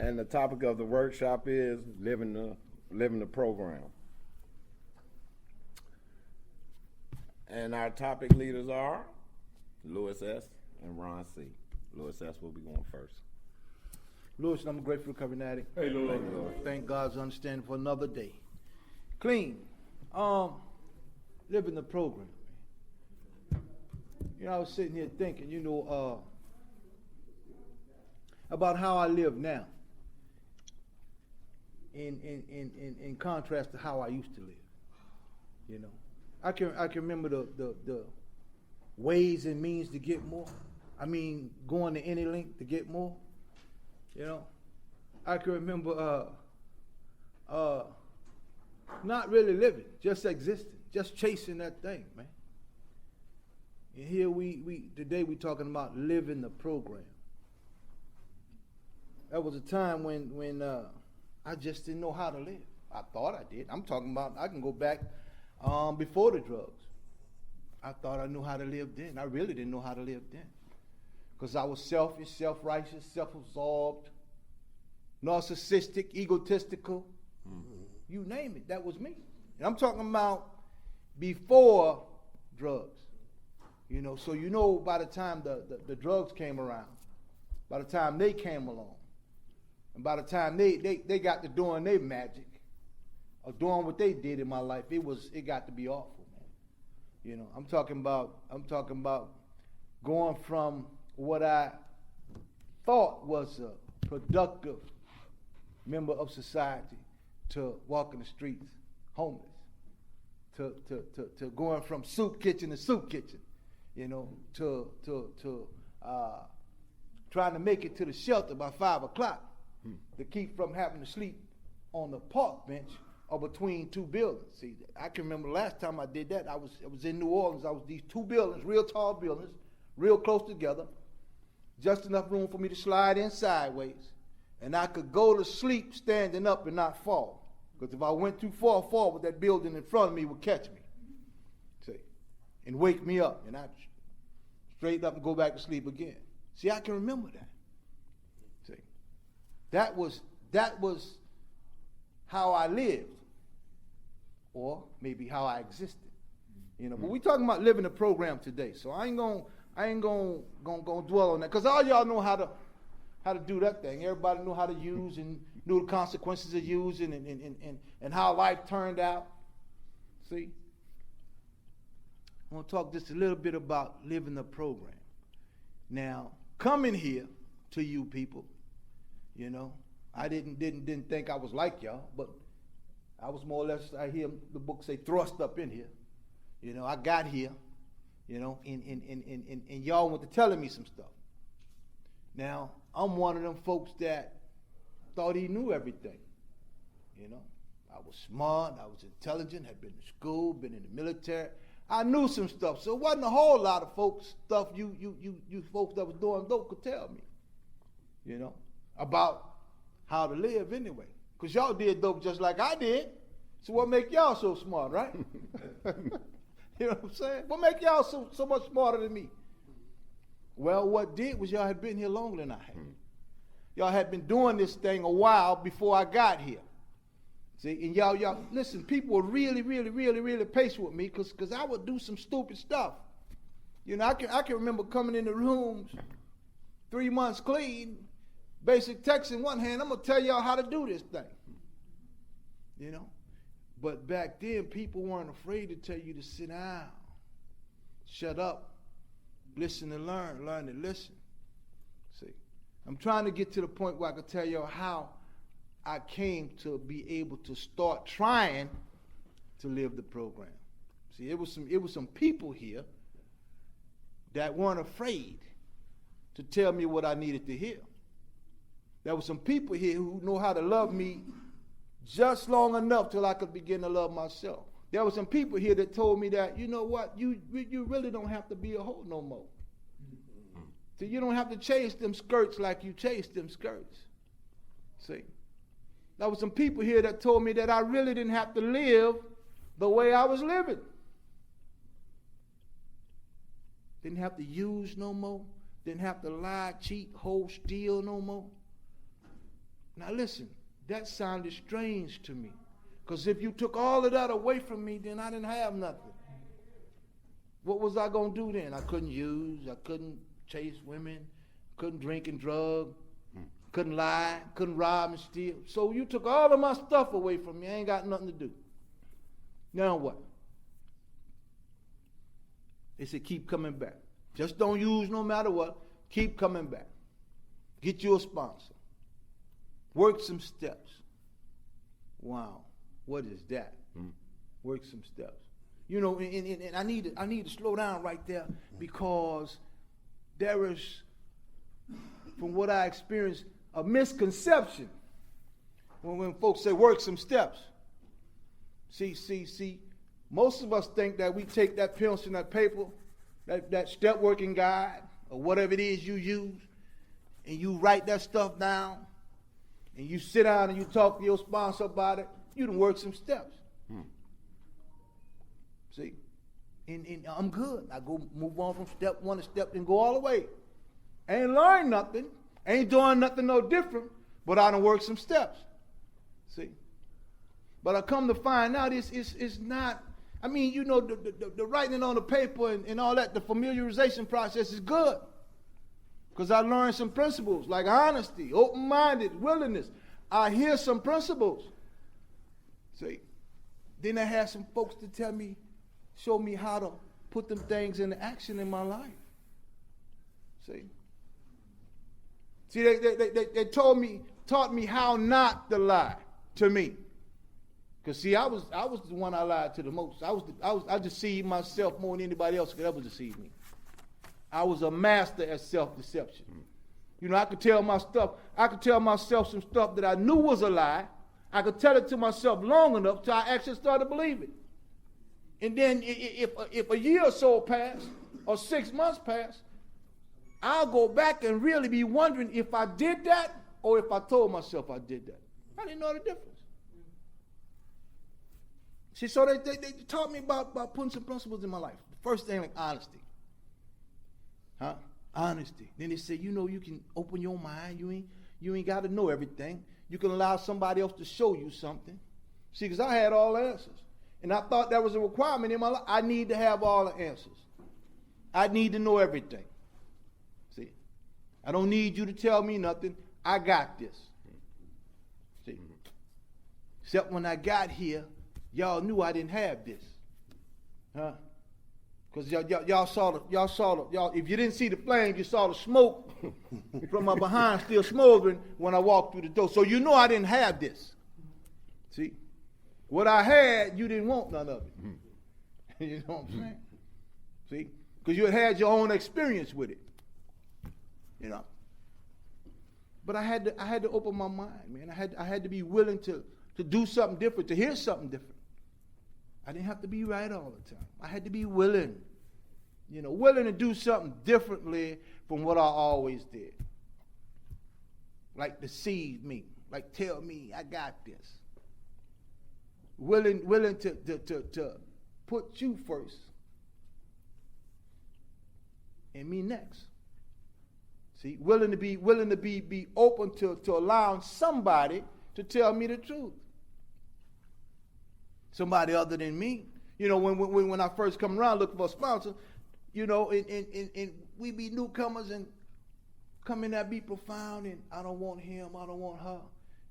And the topic of the workshop is living the program. And our topic leaders are Louis S. and Ron C. Louis S. will be going first. Louis, I'm a grateful recovery addict. Hey, Louis. Thank God's understanding for another day. Clean. Living the program. You know, I was sitting here thinking, about how I live now. In contrast to how I used to live. You know. I can remember the ways and means to get more. I mean, going to any length to get more. You know, I can remember not really living, just existing, just chasing that thing, man. And here today we talking about living the program. That was a time when I just didn't know how to live. I thought I did. I'm talking about, I can go back before the drugs. I thought I knew how to live then. I really didn't know how to live then. Because I was selfish, self-righteous, self-absorbed, narcissistic, egotistical. Mm-hmm. You name it, that was me. And I'm talking about before drugs. You know, so by the time the drugs came around, by the time they came along, and by the time they got to doing their magic, or doing what they did in my life, it got to be awful, man. You know, I'm talking about going from what I thought was a productive member of society to walking the streets homeless, to going from soup kitchen to soup kitchen, you know, to trying to make it to the shelter by 5 o'clock to keep from having to sleep on the park bench or between two buildings. See, I can remember last time I did that, I was in New Orleans. I was these two buildings, real tall buildings, real close together, just enough room for me to slide in sideways, and I could go to sleep standing up and not fall. Because if I went too far forward, that building in front of me would catch me, see, and wake me up, and I'd straighten up and go back to sleep again. See, I can remember that. See, that was how I lived, or maybe how I existed, you know. But we talking about living the program today, so I ain't gonna dwell on that, because all y'all know how to do that thing. Everybody knew how to use and knew the consequences of using and how life turned out. See, I want to talk just a little bit about living the program. Now, coming here to you people, you know, I didn't think I was like y'all, but I was more or less, I hear the book say, thrust up in here. You know, I got here, you know, and y'all went to telling me some stuff. Now, I'm one of them folks that thought he knew everything. You know, I was smart, I was intelligent, had been to school, been in the military. I knew some stuff, so it wasn't a whole lot of folks stuff you folks that was doing dope could tell me, you know, about how to live anyway. Because y'all did dope just like I did. So what make y'all so smart, right? You know what I'm saying? What make y'all so much smarter than me? Well, what did was y'all had been here longer than I had. Y'all had been doing this thing a while before I got here. See, and y'all, listen, people were really patient with me because I would do some stupid stuff. You know, I can remember coming in the rooms 3 months clean, basic text in one hand, I'm going to tell y'all how to do this thing. You know? But back then, people weren't afraid to tell you to sit down, shut up, listen and learn to listen. See, I'm trying to get to the point where I can tell y'all how I came to be able to start trying to live the program. See, it was some people here that weren't afraid to tell me what I needed to hear. There were some people here who know how to love me just long enough till I could begin to love myself. There were some people here that told me that, you know what, you really don't have to be a hoe no more. So you don't have to chase them skirts like you chase them skirts. See? There were some people here that told me that I really didn't have to live the way I was living. Didn't have to use no more. Didn't have to lie, cheat, hold, steal no more. Now listen, that sounded strange to me. Because if you took all of that away from me, then I didn't have nothing. What was I going to do then? I couldn't use, I couldn't chase women, couldn't drink and drug, couldn't lie, couldn't rob and steal. So you took all of my stuff away from me. I ain't got nothing to do. Now what? They said, keep coming back. Just don't use no matter what. Keep coming back. Get you a sponsor. Work some steps. Wow. What is that? Work some steps. You know, and I need to slow down right there, because there is, from what I experienced, a misconception when folks say work some steps. See, most of us think that we take that pencil and that paper, that step working guide, or whatever it is you use, and you write that stuff down, and you sit down and you talk to your sponsor about it. You done work some steps. See? And I'm good. I go move on from step one to step and go all the way. Ain't learned nothing. Ain't doing nothing no different, but I done work some steps. See? But I come to find out it's not, I mean, you know, the writing on the paper and all that, the familiarization process is good. Because I learned some principles like honesty, open-minded, willingness. I hear some principles. See? Then I had some folks to tell me, show me how to put them things into action in my life. See? See, they taught me how not to lie to me. Because see, I was the one I lied to the most. I deceived myself more than anybody else could ever deceive me. I was a master at self-deception. You know, I could tell myself some stuff that I knew was a lie. I could tell it to myself long enough till I actually started to believe it. And then if a year or so passed, or 6 months passed, I'll go back and really be wondering if I did that or if I told myself I did that. I didn't know the difference. See, so they taught me about putting some principles in my life. The first thing, like honesty. Honesty. Then they said, you know, you can open your mind. You ain't got to know everything. You can allow somebody else to show you something. See, because I had all the answers. And I thought that was a requirement in my life. I need to have all the answers. I need to know everything. See, I don't need you to tell me nothing. I got this. See, except when I got here, y'all knew I didn't have this. Because y'all saw if you didn't see the flames, you saw the smoke from my behind still smoldering when I walked through the door. So you know I didn't have this. See? What I had, you didn't want none of it. You know what I'm saying? See? Because you had your own experience with it. You know? But I had to open my mind, man. I had to be willing to do something different, to hear something different. I didn't have to be right all the time. I had to be willing. You know, willing to do something differently from what I always did. Like deceive me. Like tell me I got this. Willing to put you first and me next. See, willing to be open to allowing somebody to tell me the truth. Somebody other than me. You know, when I first come around looking for a sponsor, you know, and we be newcomers and come in there be profound and I don't want him, I don't want her.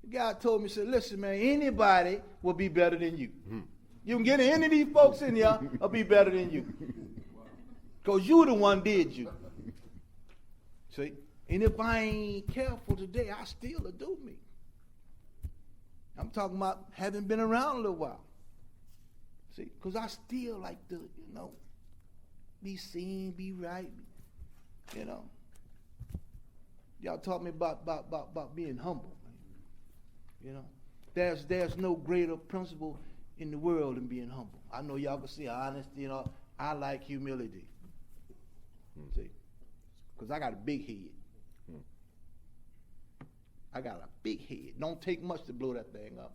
The guy told me, said, listen, man, anybody will be better than you. You can get any of these folks in here will be better than you. Because you the one did you. See? And if I ain't careful today, I still will do me. I'm talking about having been around a little while. See? Because I still like to, you know, be seen, be right, you know. Y'all taught me about being humble. You know, there's no greater principle in the world than being humble. I know y'all can see honesty, you know. I like humility. See, because I got a big head. I got a big head. Don't take much to blow that thing up.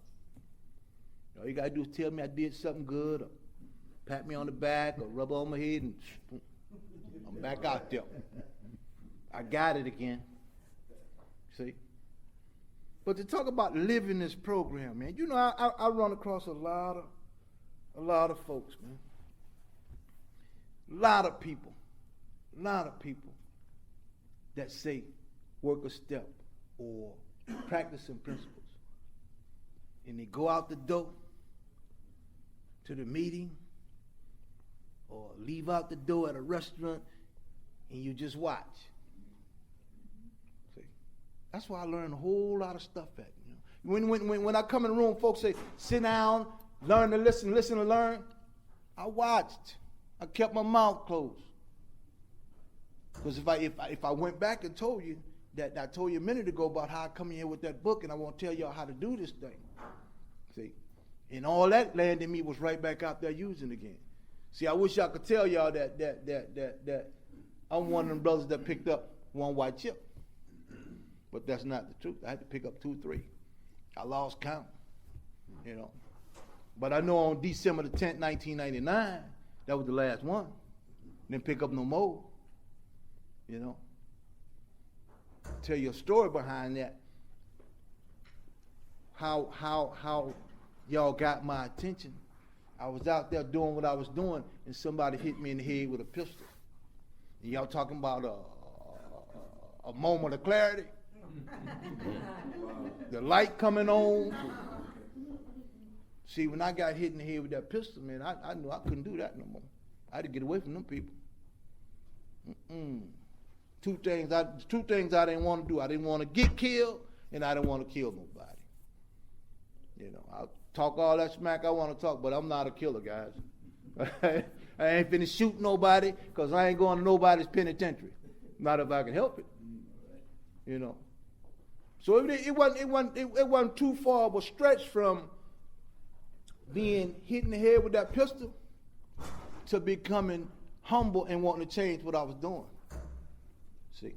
All you gotta do is tell me I did something good, or pat me on the back, or rub on my head, and I'm back out there. I got it again. See. But to talk about living this program, man, you know, I run across a lot of folks, man. A lot of people that say work a step or practicing principles. And they go out the door to the meeting or leave out the door at a restaurant and you just watch. See, that's why I learned a whole lot of stuff at. You know? When I come in the room, folks say, sit down, learn to listen to learn. I watched. I kept my mouth closed. Because if I went back and told you that I told you a minute ago about how I come in here with that book and I want to tell y'all how to do this thing. See? And all that landed me was right back out there using again. See, I wish I could tell y'all that I'm one of them brothers that picked up one white chip. But that's not the truth. I had to pick up 2, 3. I lost count. You know. But I know on December the 10th, 1999, that was the last one. Didn't pick up no more. You know. Tell you a story behind that. How y'all got my attention. I was out there doing what I was doing, and somebody hit me in the head with a pistol. And y'all talking about a moment of clarity? The light coming on. See, when I got hit in the head with that pistol, man, I knew I couldn't do that no more. I had to get away from them people. Two things I didn't want to do. I didn't want to get killed, and I didn't want to kill nobody. You know, I'll talk all that smack I want to talk, but I'm not a killer, guys. I ain't finna shoot nobody, because I ain't going to nobody's penitentiary. Not if I can help it. You know. So it wasn't too far of a stretch from being hit in the head with that pistol to becoming humble and wanting to change what I was doing. See.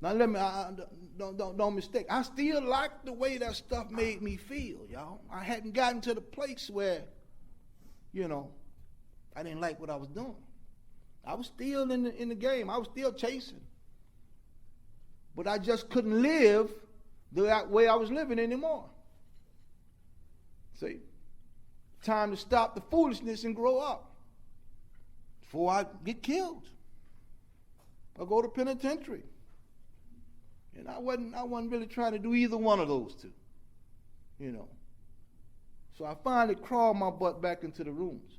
Now don't mistake. I still like the way that stuff made me feel, y'all. I hadn't gotten to the place where, you know, I didn't like what I was doing. I was still in the game. I was still chasing. But I just couldn't live the way I was living anymore. See? Time to stop the foolishness and grow up before I get killed or go to penitentiary. And I wasn't really trying to do either one of those two, you know. So I finally crawled my butt back into the rooms.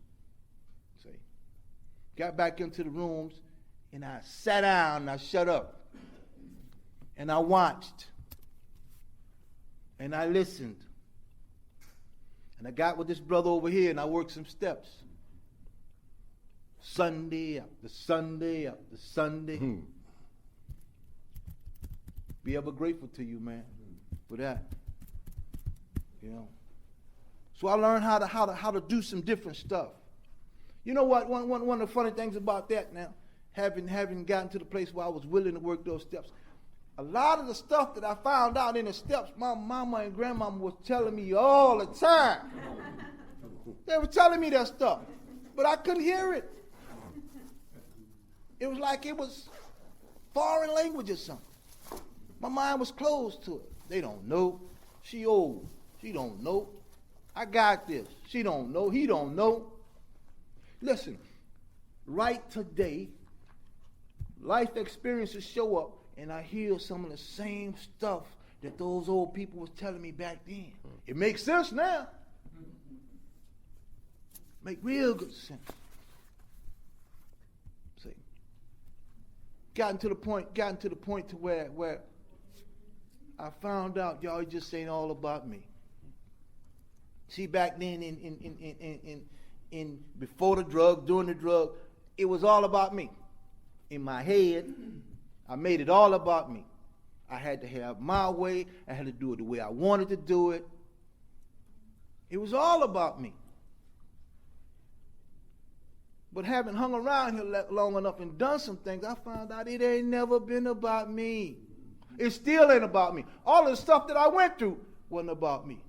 See, got back into the rooms, and I sat down and I shut up, and I watched, and I listened, and I got with this brother over here, and I worked some steps. Sunday after Sunday after Sunday. Be ever grateful to you, man, for that. You know. So I learned how to do some different stuff. You know what? One of the funny things about that now, having gotten to the place where I was willing to work those steps, a lot of the stuff that I found out in the steps, my mama and grandmama was telling me all the time. They were telling me that stuff, but I couldn't hear it. It was like it was foreign language or something. My mind was closed to it. They don't know. She old. She don't know. I got this. She don't know. He don't know. Listen, right today, life experiences show up, and I hear some of the same stuff that those old people was telling me back then. It makes sense now. Make real good sense. See, gotten to the point to where I found out, y'all, it just ain't all about me. See, back then, in before the drug, during the drug, it was all about me. In my head, I made it all about me. I had to have my way. I had to do it the way I wanted to do it. It was all about me. But having hung around here long enough and done some things, I found out it ain't never been about me. It still ain't about me. All of the stuff that I went through wasn't about me.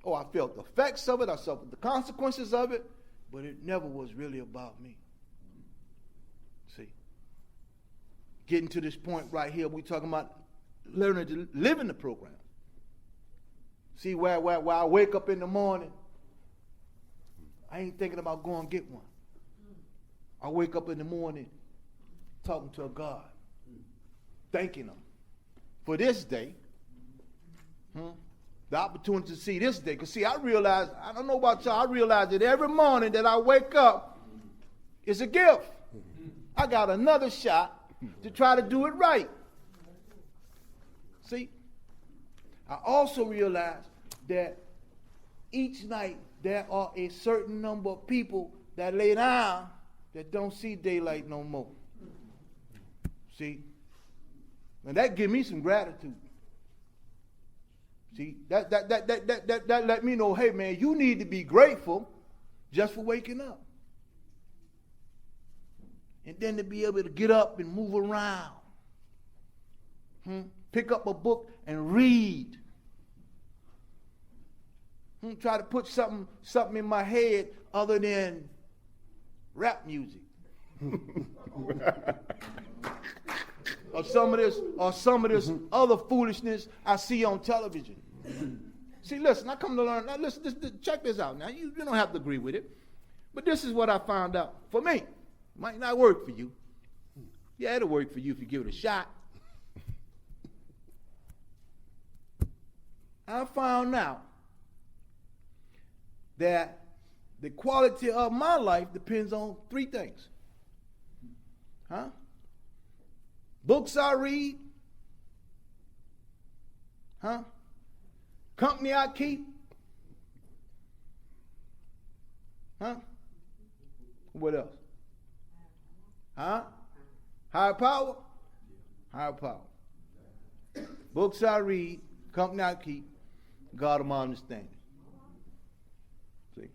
Oh, I felt the effects of it. I suffered the consequences of it. But it never was really about me. See? Getting to this point right here, we're talking about learning to live in the program. See, where I wake up in the morning, I ain't thinking about going and get one. I wake up in the morning talking to a God, thanking him for this day, the opportunity to see this day. Because see, I don't know about y'all, I realize that every morning that I wake up is a gift. I got another shot to try to do it right. See, I also realize that each night there are a certain number of people that lay down that don't see daylight no more. See, and that give me some gratitude. See, that let me know, hey man, you need to be grateful just for waking up. And then to be able to get up and move around. Pick up a book and read. Try to put something in my head other than rap music. or some of this other foolishness I see on television. See, listen, I come to learn. Now, listen, check this out. Now, you don't have to agree with it, but this is what I found out. For me, might not work for you. Yeah, it'll work for you if you give it a shot. I found out that the quality of my life depends on three things. Books I read. Company I keep. What else? Higher power? Higher power. Books I read, company I keep, God of my understanding. See?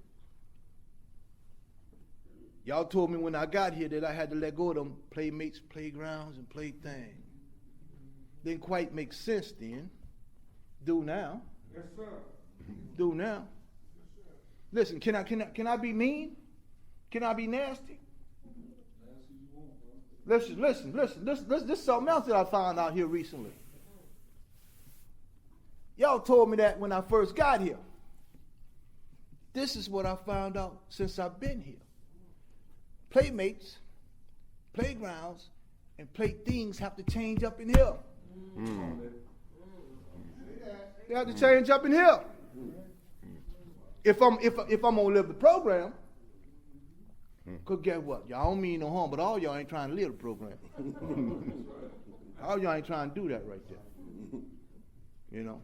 Y'all told me when I got here that I had to let go of them playmates, playgrounds, and playthings. Didn't quite make sense then. Do now. Yes, sir. Do now. Yes, sir. Listen, can I be mean? Can I be nasty? Listen. This is something else that I found out here recently. Y'all told me that when I first got here. This is what I found out since I've been here. Playmates, playgrounds, and play things have to change up in here. They have to change up in here. If I'm gonna live the program, cause guess what? Y'all don't mean no harm, but all y'all ain't trying to live the program. All y'all ain't trying to do that right there. You know.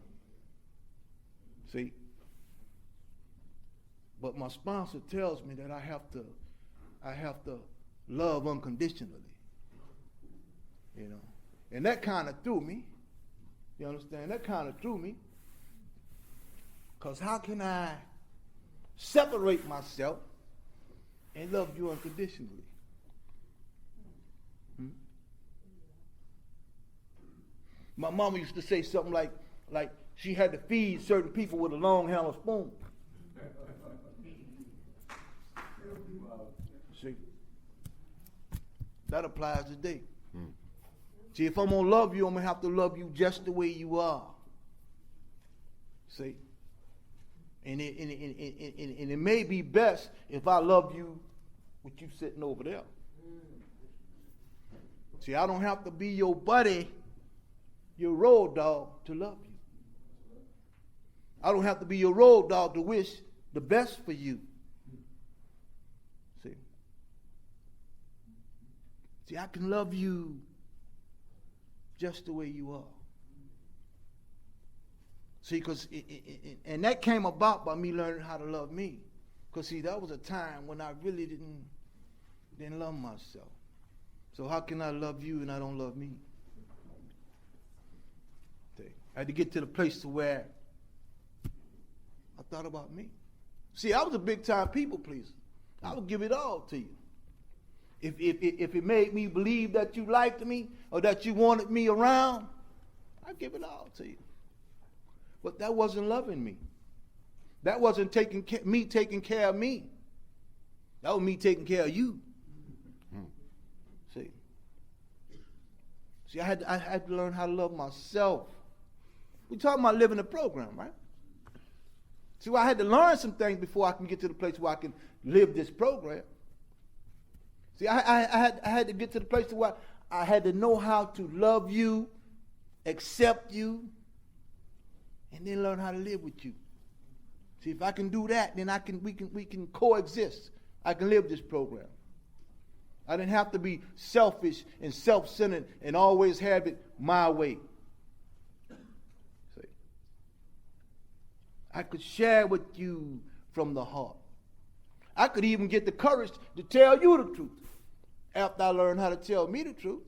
See? But my sponsor tells me that I have to love unconditionally. You know. And that kind of threw me. You understand? That kind of threw me. Because how can I separate myself and love you unconditionally? My mama used to say something like she had to feed certain people with a long handled spoon. See, that applies today. See, if I'm gonna love you, I'm gonna have to love you just the way you are. See, and it may be best if I love you with you sitting over there. See, I don't have to be your buddy, your road dog to love you. I don't have to be your road dog to wish the best for you. See, I can love you just the way you are. See, and that came about by me learning how to love me. Because see, that was a time when I really didn't love myself. So how can I love you and I don't love me? I had to get to the place to where I thought about me. See, I was a big time people pleaser. I would give it all to you. If it made me believe that you liked me or that you wanted me around, I'd give it all to you. But that wasn't loving me. That wasn't taking care of me. That was me taking care of you. See, I had to learn how to love myself. We're talking about living the program, right? See, I had to learn some things before I can get to the place where I can live this program. See, I had to get to the place where I had to know how to love you, accept you, and then learn how to live with you. See, if I can do that, then we can coexist. I can live this program. I didn't have to be selfish and self-centered and always have it my way. See, I could share with you from the heart. I could even get the courage to tell you the truth after I learned how to tell me the truth.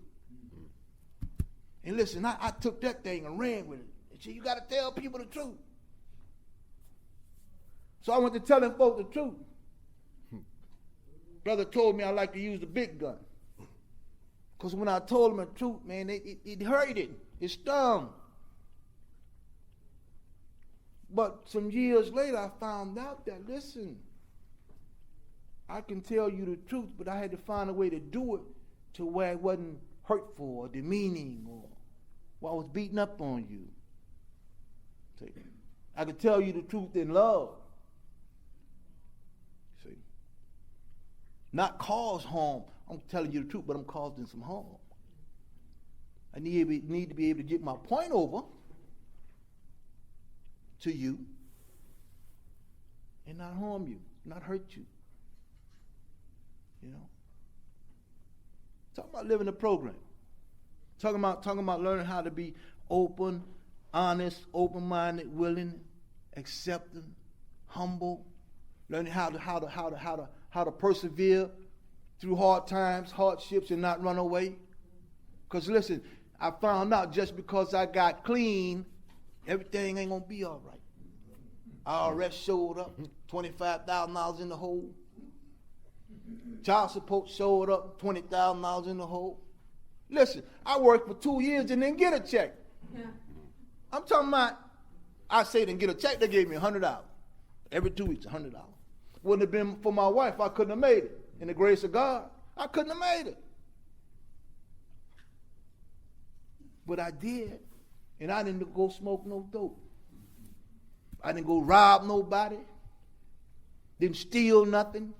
And listen, I took that thing and ran with it. And said, you got to tell people the truth. So I went to telling folks the truth. Brother told me I like to use the big gun. Because when I told him the truth, man, it hurted. It stung. But some years later, I found out that, listen, I can tell you the truth, but I had to find a way to do it to where it wasn't hurtful or demeaning or I was beating up on you. See, I could tell you the truth in love. See, not cause harm. I'm telling you the truth, but I'm causing some harm. I need to be able to get my point over to you and not harm you, not hurt you. You know, talking about living the program. Talking about learning how to be open, honest, open-minded, willing, accepting, humble. Learning how to persevere through hard times, hardships, and not run away. Because listen, I found out just because I got clean, everything ain't gonna be all right. IRS showed up, $25,000 in the hole. Child support showed up, $20,000 in the hole. Listen, I worked for 2 years and didn't get a check. Yeah. I'm talking about, I say didn't get a check, they gave me $100. Every 2 weeks, $100. Wouldn't have been for my wife, I couldn't have made it. In the grace of God, I couldn't have made it. But I did, and I didn't go smoke no dope. I didn't go rob nobody. Didn't steal nothing.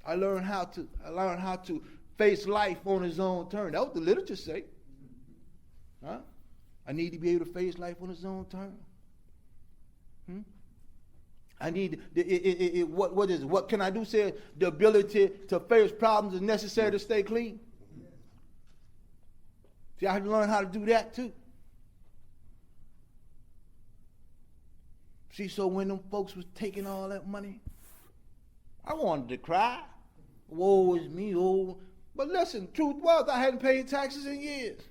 I learned how to face life on his own terms. That's what the literature say. Huh? I need to be able to face life on his own terms. I need what is it? What can I do? Say the ability to face problems is necessary to stay clean. See, I had to learn how to do that too. See, so when them folks was taking all that money, I wanted to cry. Woe is me, oh. But listen, truth was I hadn't paid taxes in years.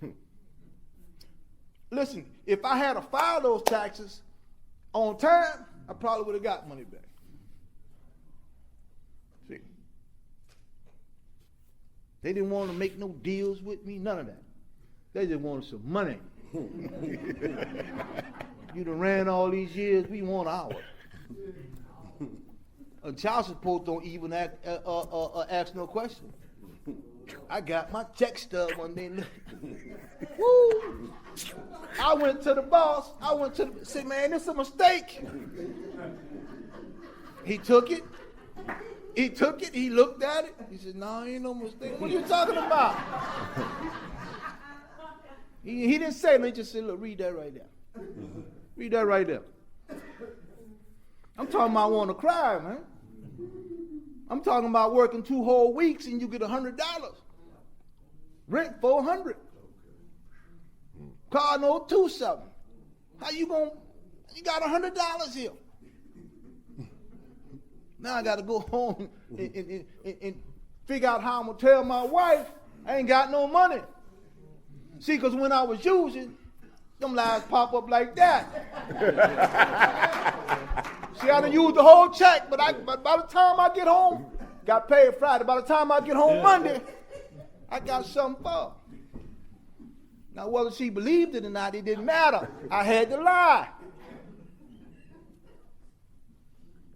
Listen, if I had to file those taxes on time, I probably would have got money back. See? They didn't want to make no deals with me, none of that. They just wanted some money. You done ran all these years, we want ours. Child support don't even ask no question. I got my check stub one day. Woo! I went to the boss. Said, man, this is a mistake. He took it. He looked at it. He said, no, ain't no mistake. What are you talking about? He didn't say it. He just said, look, read that right there. Read that right there. I'm talking about I want to cry, man. I'm talking about working 2 whole weeks and you get $100. Rent $400. Car note $2 How you you got $100 here. Now I got to go home and figure out how I'm going to tell my wife I ain't got no money. See, because when I was using, them lies pop up like that. See, I done used the whole check, but by the time I get home, got paid Friday. By the time I get home Monday, I got something for. Now, whether she believed it or not, it didn't matter. I had to lie.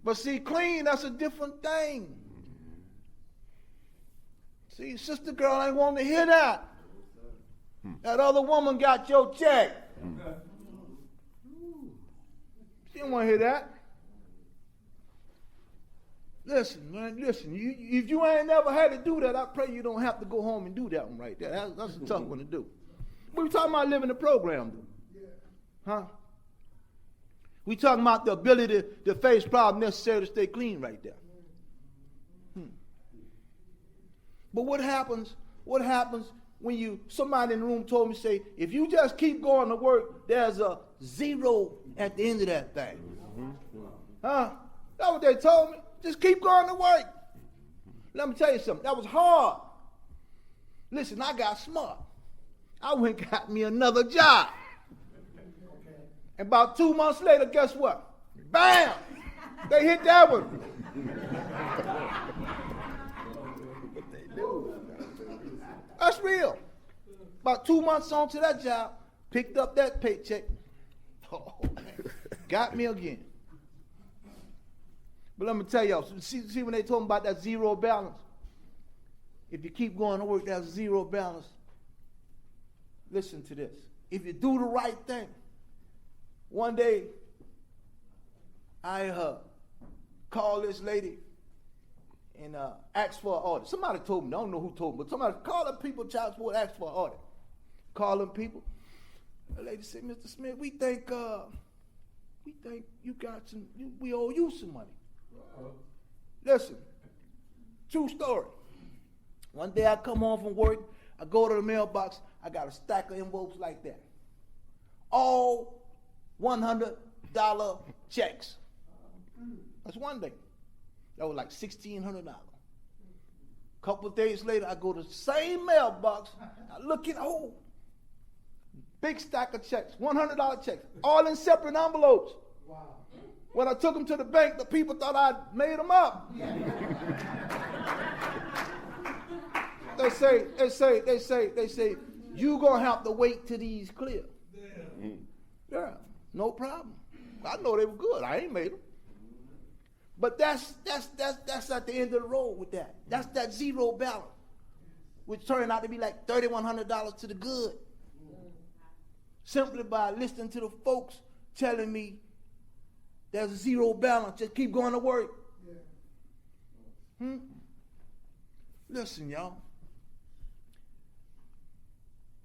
But see, clean, that's a different thing. See, sister girl ain't wanting to hear that. That other woman got your check. You don't want to hear that. Listen, man, listen. If you ain't never had to do that, I pray you don't have to go home and do that one right there. That's a tough one to do. We talking about living the program, though. Huh? We talking about the ability to face problems necessary to stay clean right there. But what happens when somebody in the room told me, say, if you just keep going to work, there's a zero at the end of that thing. Huh? That's what they told me. Just keep going to work. Let me tell you something. That was hard. Listen, I got smart. I went and got me another job. And about 2 months later, guess what? Bam! They hit that one. That's real. About 2 months on to that job, picked up that paycheck. Oh, man. Got me again. But let me tell y'all, see when they talking about that zero balance? If you keep going to work, that's zero balance. Listen to this. If you do the right thing, one day I called this lady and asked for an audit. Somebody told me, I don't know who told me, but somebody called up people, child support, asked for an audit. Call them people. The lady said, Mr. Smith, we think you got we owe you some money. Listen, true story. One day I come home from work, I go to the mailbox, I got a stack of envelopes like that. All $100 checks. That's one day. That was like $1,600. A couple of days later, I go to the same mailbox, I look at, big stack of checks, $100 checks, all in separate envelopes. Wow. When I took them to the bank, the people thought I'd made them up. They say, you gonna have to wait till these clear. Yeah, no problem. I know they were good. I ain't made them. But that's at the end of the road with that. That's that zero balance, which turned out to be like $3,100 to the good. Simply by listening to the folks telling me there's a zero balance, just keep going to work. Listen, y'all.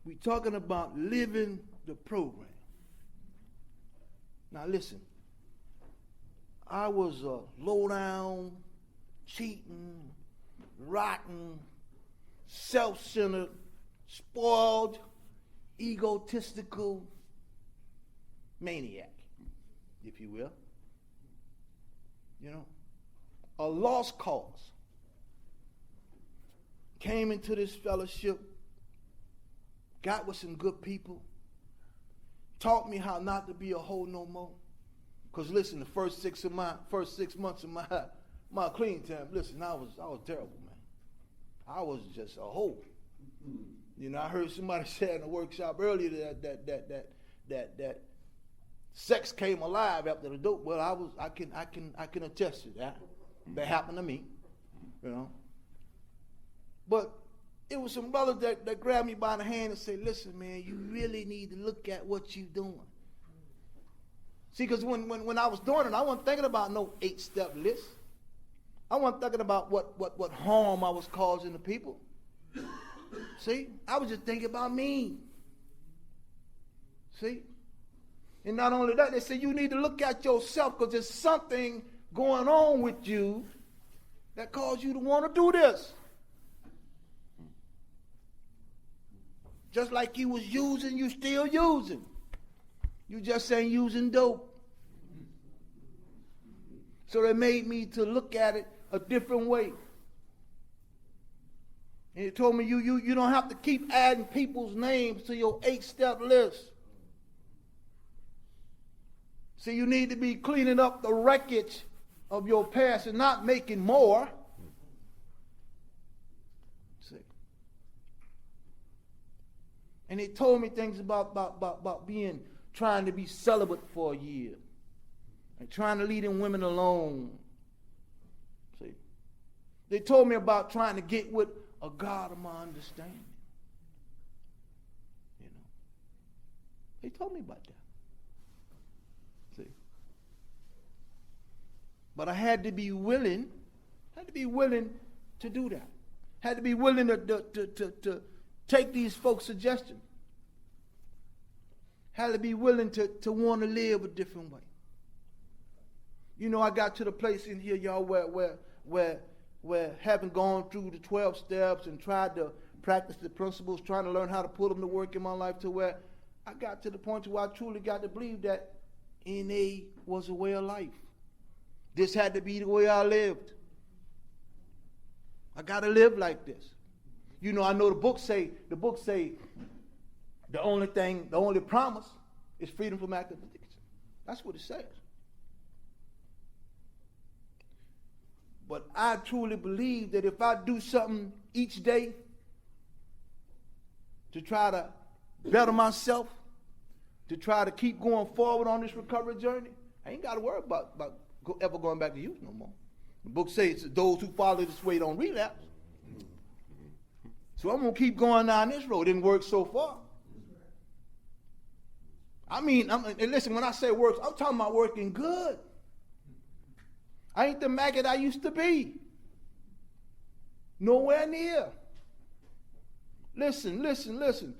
We talking about living the program. Now listen, I was a low-down, cheating, rotten, self-centered, spoiled, egotistical maniac, if you will. You know, a lost cause. Came into this fellowship, got with some good people, taught me how not to be a hoe no more. Because listen, the first 6 months of my clean time, listen, I was terrible, man. I was just a hoe. You know, I heard somebody say in the workshop earlier that sex came alive after the dope. Well, I can attest to that. That happened to me, you know. But it was some brothers that grabbed me by the hand and said, listen, man, you really need to look at what you're doing. See, because when I was doing it, I wasn't thinking about no 8-step list. I wasn't thinking about what harm I was causing the people. See, I was just thinking about me. See? And not only that, they said you need to look at yourself because there's something going on with you that caused you to want to do this. Just like you was using, you still using. You just ain't using dope. So they made me to look at it a different way. And it told me you don't have to keep adding people's names to your 8-step list. See, you need to be cleaning up the wreckage of your past and not making more. See. And it told me things about trying to be celibate for a year and trying to leave them women alone. See, they told me about trying to get with a God of my understanding. You know, they told me about that. See, But I had to be willing to do that. Had to be willing to take these folks' suggestions. Had to be willing to want to live a different way. You know, I got to the place in here, y'all, where having gone through the 12 steps and tried to practice the principles, trying to learn how to put them to work in my life, to where I got to the point where I truly got to believe that NA was a way of life. This had to be the way I lived. I got to live like this. You know, I know the book say the only promise is freedom from active addiction. That's what it says. But I truly believe that if I do something each day to try to better myself, to try to keep going forward on this recovery journey, I ain't got to worry about ever going back to youth no more. The book says those who follow this way don't relapse. So I'm going to keep going down this road. It didn't work so far. I mean, and listen, when I say works, I'm talking about working good. I ain't the maggot I used to be. Nowhere near. Listen.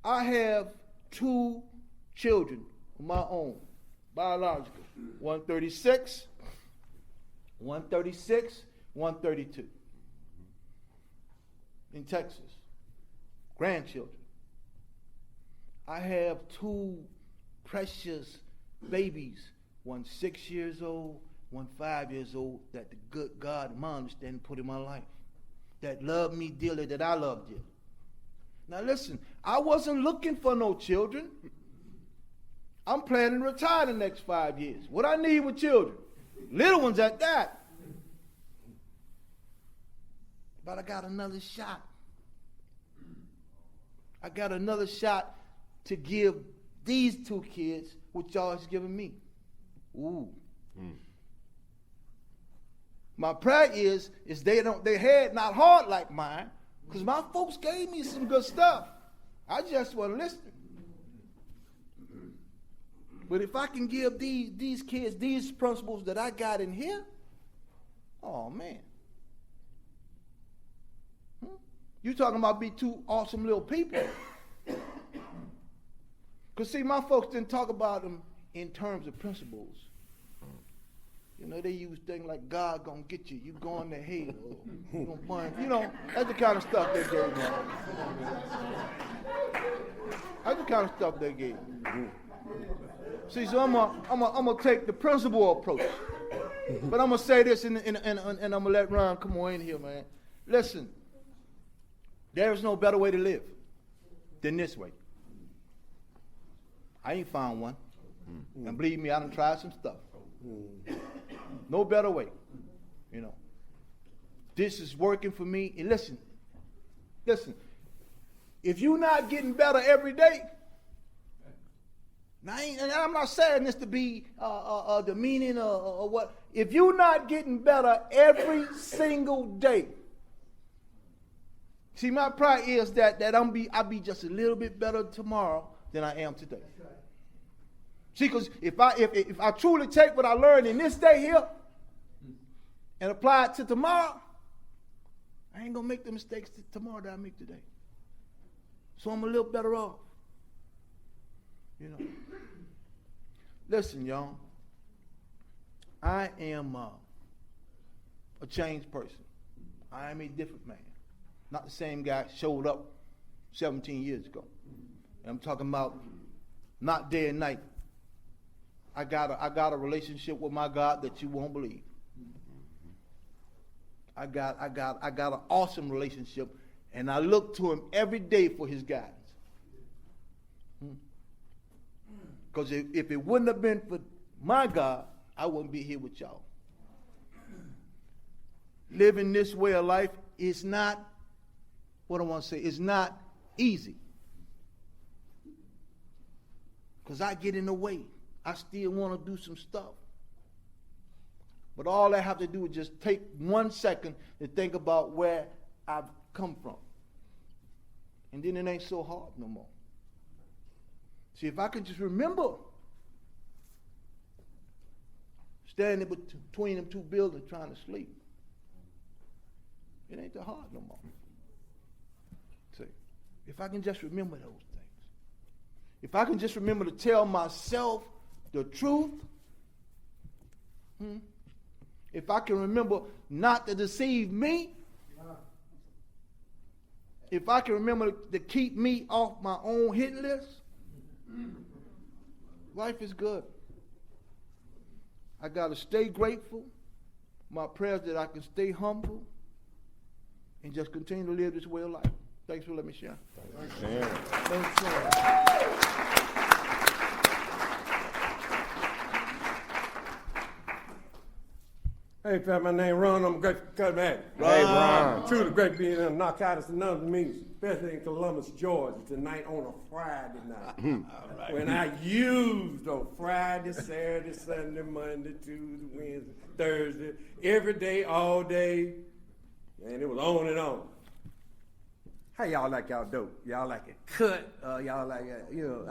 I have 2 children of my own, biological. 136, 132. In Texas. Grandchildren. I have 2 precious babies. One 6 years old, one 5 years old, that the good God, in my understanding, put in my life. That loved me dearly, that I loved dearly. Now listen, I wasn't looking for no children. I'm planning to retire the next 5 years. What I need with children? Little ones at that. But I got another shot. I got another shot to give these 2 kids what y'all has given me. Ooh. My prayer is their head not hard like mine, because my folks gave me some good stuff. I just wasn't listening. But if I can give these kids these principles that I got in here, oh man. You talking about be 2 awesome little people. Because see, my folks didn't talk about them in terms of principles. You know, they use things like God gonna get you, you going to hell, or you gonna burn. You know, that's the kind of stuff they gave me. That's the kind of stuff they gave me. See, so I'm gonna take the principle approach. But I'm gonna say this and I'm gonna let Ron come on in here, man. Listen, there is no better way to live than this way. I ain't found one. And believe me, I done tried some stuff. No better way. You know. This is working for me. And listen. If you're not getting better every day, now and I'm not saying this to be demeaning or what. If you're not getting better every single day, see, my prayer is that I'll be just a little bit better tomorrow than I am today. See, because if I truly take what I learned in this day here and apply it to tomorrow, I ain't gonna make the mistakes tomorrow that I make today. So I'm a little better off. You know. Listen, y'all. I am a changed person. I am a different man. Not the same guy showed up 17 years ago. And I'm talking about not day and night. I got a relationship with my God that you won't believe. I got an awesome relationship, and I look to him every day for his guidance. Because if it wouldn't have been for my God, I wouldn't be here with y'all. Living this way of life is not, what I want to say, it's not easy. Because I get in the way. I still want to do some stuff. But all I have to do is just take 1 second to think about where I've come from. And then it ain't so hard no more. See, if I could just remember, standing between them two buildings trying to sleep. It ain't that hard no more. See, if I can just remember those things, if I can just remember to tell myself the truth, if I can remember not to deceive me, if I can remember to keep me off my own hit list, life is good. I got to stay grateful. My prayer is that I can stay humble and just continue to live this way of life. Thanks for letting me share. Thanks, Hey, fam, my name Ron. I'm great for cutting back. Hey, Ron. Truly great being in Narcotics and other meetings, especially in Columbus, Georgia, tonight on a Friday night. Right. When I used on Friday, Saturday, Sunday, Monday, Tuesday, Wednesday, Thursday, every day, all day, and it was on and on. How y'all like y'all dope? Y'all like it cut? Y'all like it, y'all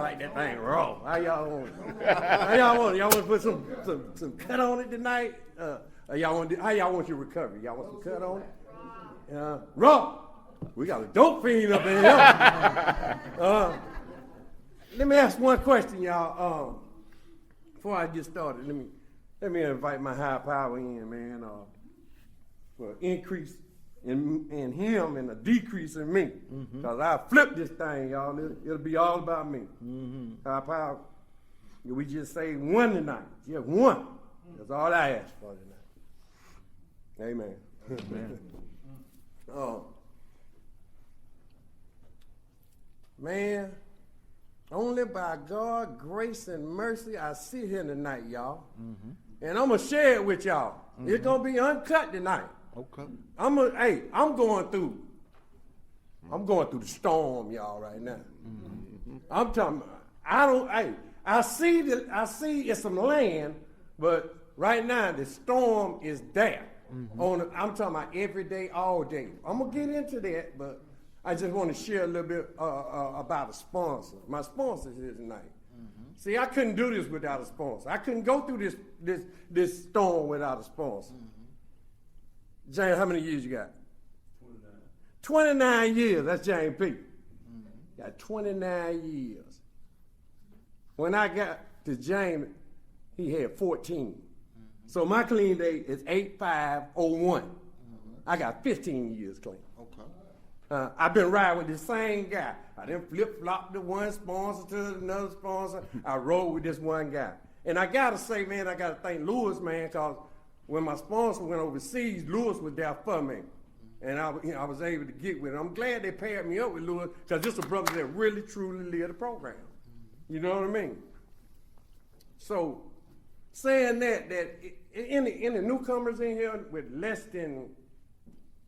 like that thing raw? How y'all want it? How y'all want it? Y'all want to put some cut on it tonight? How y'all want your recovery? Y'all want some cut on it? Raw. We got a dope fiend up in here. Let me ask one question, y'all. Before I get started, let me invite my high power in, man, for increase in him and a decrease in me. Because I flip this thing, y'all. It'll be all about me. High power. We just say one tonight. Just one. That's all I ask for tonight. Amen. Amen. Man, only by God, grace, and mercy, I sit here tonight, y'all. And I'm going to share it with y'all. It's going to be uncut tonight. Okay. I'm going through the storm, y'all, right now. I'm talking. I see it's some land, but right now the storm is there. I'm talking about every day, all day. I'm gonna get into that, but I just want to share a little bit about a sponsor. My sponsor is here tonight. See, I couldn't do this without a sponsor. I couldn't go through this storm without a sponsor. James, how many years you got? 29. 29 years. That's James P. Got 29 years. When I got to James, he had 14. So my clean date is 8/5/01. I got 15 years clean. Okay. I've been riding with the same guy. I didn't flip-flop the one sponsor to another sponsor. I rode with this one guy. And I got to say, man, I got to thank Lewis, man, because when my sponsor went overseas, Lewis was there for me. And I was able to get with him. I'm glad they paired me up with Lewis, because this is a brother that really, truly lived the program. You know what I mean? So, saying that any newcomers in here with less than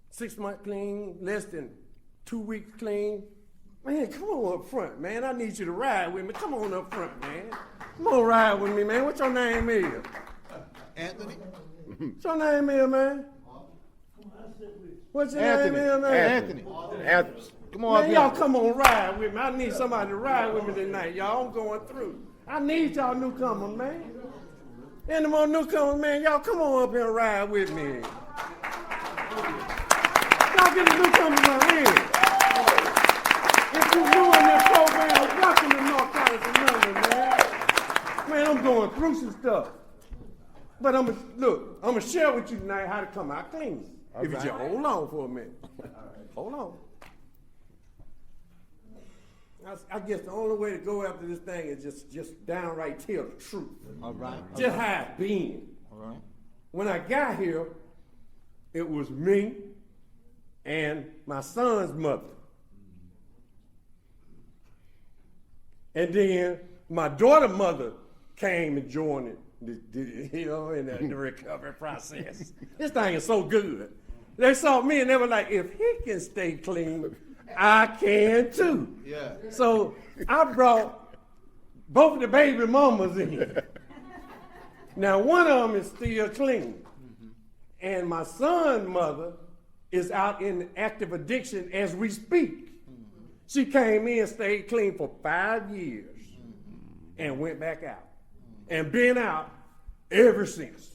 6 months clean, less than 2 weeks clean, man, come on up front, man. I need you to ride with me. Come on up front, man. Come on, ride with me, man. What your name is? Anthony. What's your name is, man? What's your name is, man? Anthony. Come on, man, y'all come on ride with me. I need somebody to ride with me tonight, y'all. I'm going through. I need y'all newcomers, man. Any more newcomers, man? Y'all come on up here and ride with me. Y'all get the newcomers on in. If you're new in this program, welcome to Narcotics and London, man. Man, I'm going through some stuff. But I'm gonna share with you tonight how to come out clean. If you just hold on for a minute. Hold on. I guess the only way to go after this thing is just downright tell the truth. All right. Just how it's been. All right. When I got here, it was me and my son's mother. And then my daughter's mother came and joined it. In the recovery process. This thing is so good. They saw me and they were like, if he can stay clean, I can too. Yeah. So I brought both of the baby mamas in. Now one of them is still clean. And my son's mother is out in active addiction as we speak. She came in, stayed clean for 5 years and went back out. And been out ever since.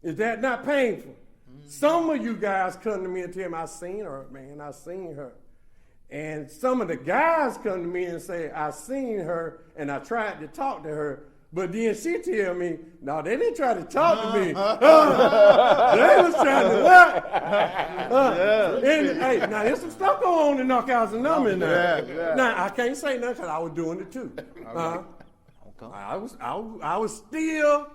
Is that not painful? Some of you guys come to me and tell me, I seen her, man, I seen her. And some of the guys come to me and say, I seen her and I tried to talk to her. But then she tell me, no, they didn't try to talk to me. They was trying to what? And, hey, now there's some stuff going on in Narcotics Anonymous now. Yeah. Now, I can't say nothing because I was doing it too. Okay. I was still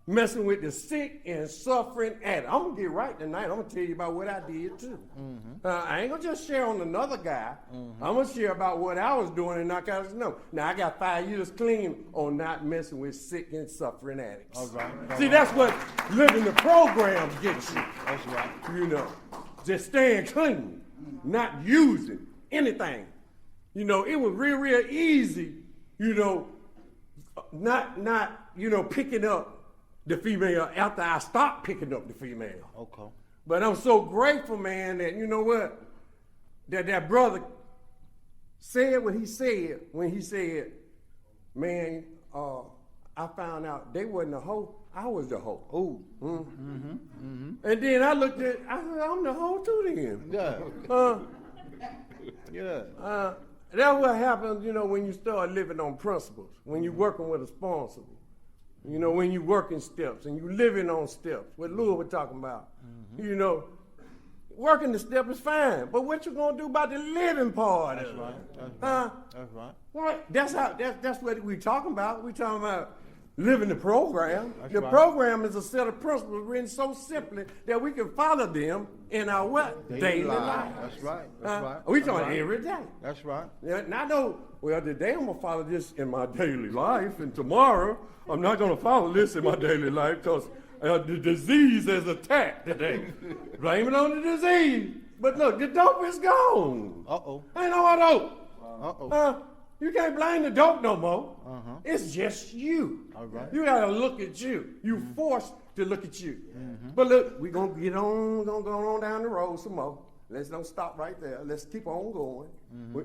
messing with the sick and suffering addict. I'm going to get right tonight. I'm going to tell you about what I did too. I ain't going to just share on another guy. I'm going to share about what I was doing in Narcotics Anonymous. Now, I got 5 years clean on not messing with sick and suffering addicts. All right. See, that's what living the program gets you. That's right. You know, just staying clean, not using anything. You know, it was real easy, you know, not picking up the female after I stopped picking up the female. Okay. But I'm so grateful, man, that you know what? That brother said what he said when he said, man, I found out they wasn't a hoe, I was the hoe. Ooh. And then I looked at, I said, I'm the hoe too then. Yeah. Yeah. That's what happens, you know, when you start living on principles, when you're working with a sponsor. You know, when you working steps and you living on steps, what Lou was talking about. You know, working the step is fine, but what you gonna do about the living part of it? That's right. Well, that's what we talking about. We talking about living the program. That's The right. program is a set of principles written so simply that we can follow them in our what? Daily life. That's right. That's right. We That's talking right. every day. That's right. Yeah, and I know, well, today I'm going to follow this in my daily life, and tomorrow I'm not going to follow this in my daily life because the disease has attacked today. Blame it on the disease. But look, the dope is gone. Uh-oh. Ain't no more dope. Uh-oh. You can't blame the dope no more. It's just you. All right. You got to look at you. You forced to look at you. But look, we're going to get on, we're going to go on down the road some more. Let's don't stop right there. Let's keep on going.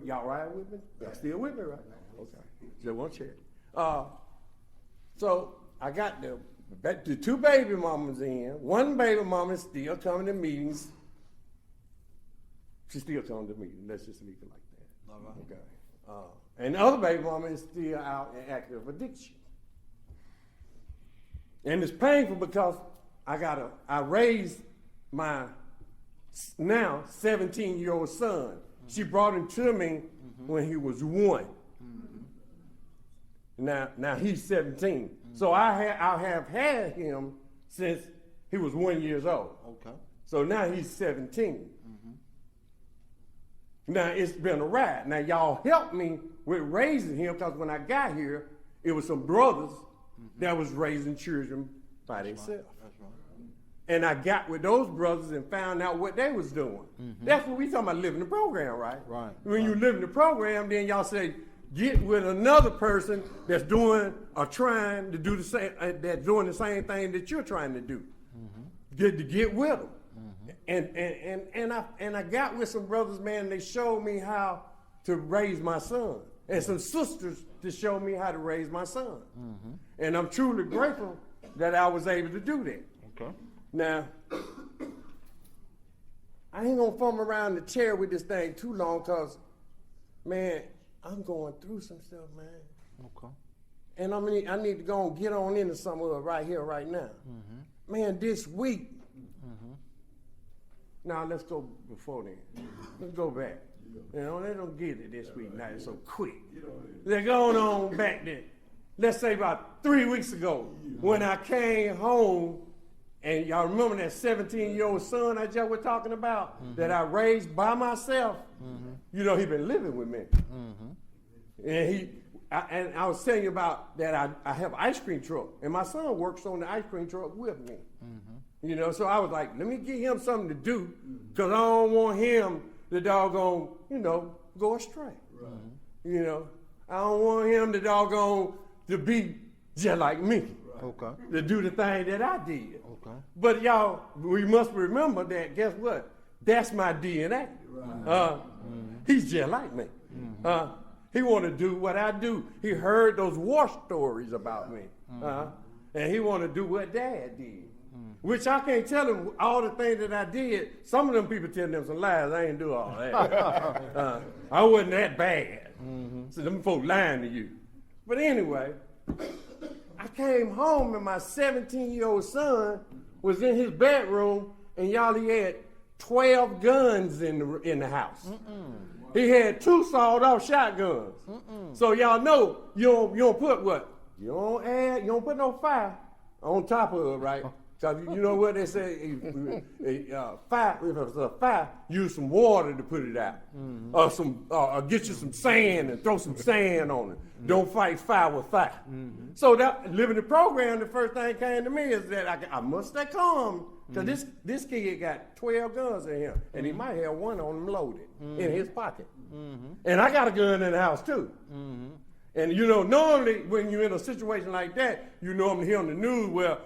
Y'all ride with me? Y'all still with me right now? Okay. Just one check. So I got the two baby mamas in. One baby mama is still coming to meetings. She's still coming to meetings. Let's just leave it like that. All right. Okay. And the other baby mama is still out in active addiction. And it's painful because I raised my now 17-year-old son. She brought him to me when he was 1. Now he's 17. So I have had him since he was 1 year old. Okay. So now he's 17. Now it's been a ride. Now y'all helped me with raising him because when I got here, it was some brothers that was raising children by themselves. That's right. And I got with those brothers and found out what they was doing. That's what we talking about living the program, right? Right. When you live in the program, then y'all say, get with another person that's doing or trying to do the same, that's doing the same thing that you're trying to do. Get with them. And I got with some brothers, man, they showed me how to raise my son. And some sisters to show me how to raise my son. And I'm truly grateful that I was able to do that. Okay. Now, I ain't gonna fumble around the chair with this thing too long because, man, I'm going through some stuff, man. Okay. And I need to go and get on into some of it right here, right now. Man, this week. Now, let's go before then. Let's go back. You know, they don't get it this week now. It's so quick. They're going on back then. Let's say about 3 weeks ago when I came home, and y'all remember that 17-year-old son I just was talking about that I raised by myself? You know, he been living with me. And I was telling you about that I have an ice cream truck, and my son works on the ice cream truck with me. You know, so I was like, let me get him something to do because I don't want him the doggone, you know, go astray. You know, I don't want him the doggone to be just like me. Okay. To do the thing that I did. Okay. But y'all, we must remember that, guess what? That's my DNA. He's just like me. He want to do what I do. He heard those war stories about me. And he want to do what Dad did. Which I can't tell him all the things that I did. Some of them people tell them some lies. I ain't do all that. I wasn't that bad. So them folks lying to you. But anyway, I came home and my 17-year-old son was in his bedroom, and y'all, he had 12 guns in the house. He had 2 sawed-off shotguns. So y'all know you don't put what? You don't put no fire on top of it, right? Cause you know what they say, if it's a fire, use some water to put it out. Or get you some sand and throw some sand on it. Don't fight fire with fire. So that living the program, the first thing came to me is that I must stay calm. Cause this kid got 12 guns in him, and he might have one on him loaded in his pocket. And I got a gun in the house too. And you know, normally when you're in a situation like that, you normally hear on the news where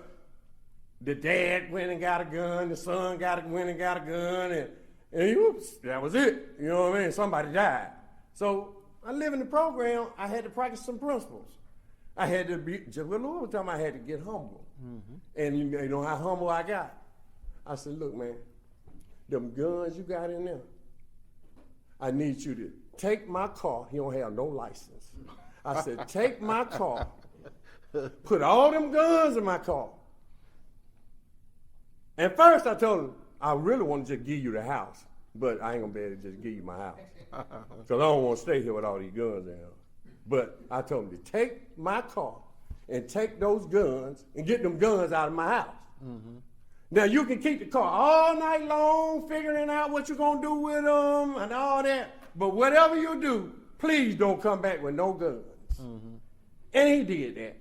the dad went and got a gun, the son went and got a gun, and whoops, that was it. You know what I mean? Somebody died. So I live in the program, I had to practice some principles. I had to be, just what the Lord was telling me, I had to get humble. And you know how humble I got? I said, look, man, them guns you got in there, I need you to take my car. He don't have no license. I said, take my car, put all them guns in my car. And first I told him, I really want to just give you the house, but I ain't gonna be able to just give you my house. Because I don't want to stay here with all these guns in here. But I told him to take my car and take those guns and get them guns out of my house. Now you can keep the car all night long figuring out what you're gonna do with them and all that. But whatever you do, please don't come back with no guns. And he did that.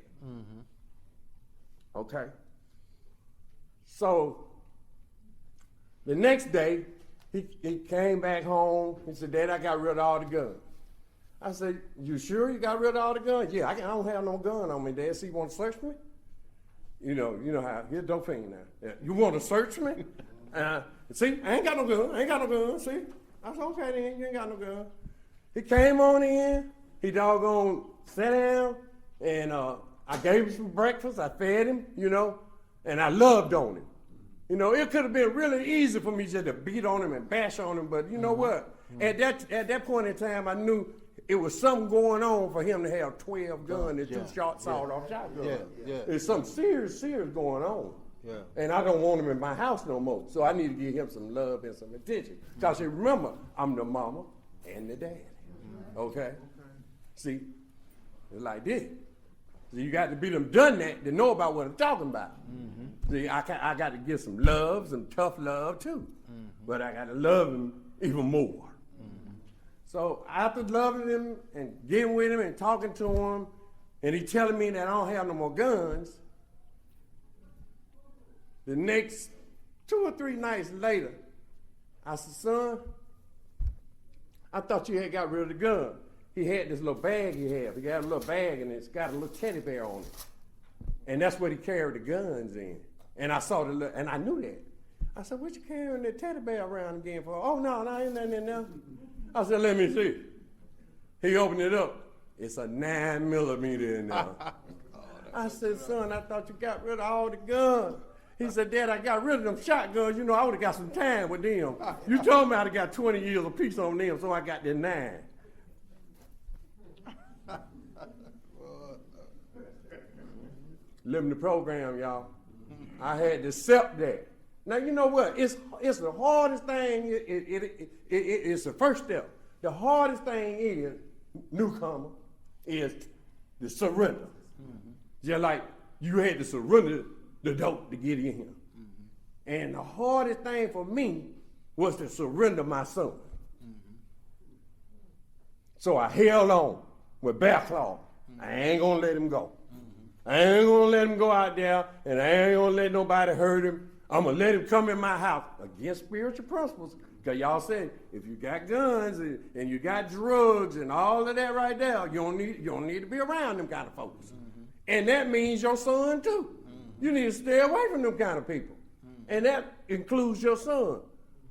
Okay. So the next day, he came back home. He said, Dad, I got rid of all the guns. I said, you sure you got rid of all the guns? Yeah, I don't have no gun on me, Dad. See, you want to search me? You know how, here's dope finger now. Yeah. You want to search me? See, I ain't got no gun. See? I said, okay then, you ain't got no gun. He came on in. He doggone sat down, and I gave him some breakfast. I fed him, you know, and I loved on him. You know, it could have been really easy for me just to beat on him and bash on him, but you know what? At that point in time, I knew it was something going on for him to have 12 guns and 2 sawed-off shotguns. There's something serious going on. And I don't want him in my house no more. So I need to give him some love and some attention. Because remember, I'm the mama and the daddy. Okay? See, it's like this. So you got to be them done that to know about what I'm talking about. See, I got to give some love, some tough love too. But I got to love him even more. So after loving him and getting with him and talking to him, and he telling me that I don't have no more guns, the next 2 or 3 nights later, I said, son, I thought you had got rid of the gun. He had this little bag he had. He got a little bag and it's got a little teddy bear on it. And that's what he carried the guns in. And I saw and I knew that. I said, what you carrying that teddy bear around again for? Oh, no, ain't nothing in there. I said, let me see. He opened it up. It's a 9mm in there. I said, son, I thought you got rid of all the guns. He said, Dad, I got rid of them shotguns. You know, I would have got some time with them. You told me I'd have got 20 years apiece on them, so I got the 9. Living the program, y'all. I had to accept that. Now, you know what? It's the hardest thing. It's the first step. The hardest thing is, newcomer, is the surrender. Just like you had to surrender the dope to get in here. And the hardest thing for me was to surrender my son. So I held on with bare claw. I ain't gonna let him go. I ain't gonna let him go out there, and I ain't gonna let nobody hurt him. I'm gonna let him come in my house against spiritual principles. Because y'all said, if you got guns and you got drugs and all of that right there, you don't need to be around them kind of folks. And that means your son too. You need to stay away from them kind of people. And that includes your son.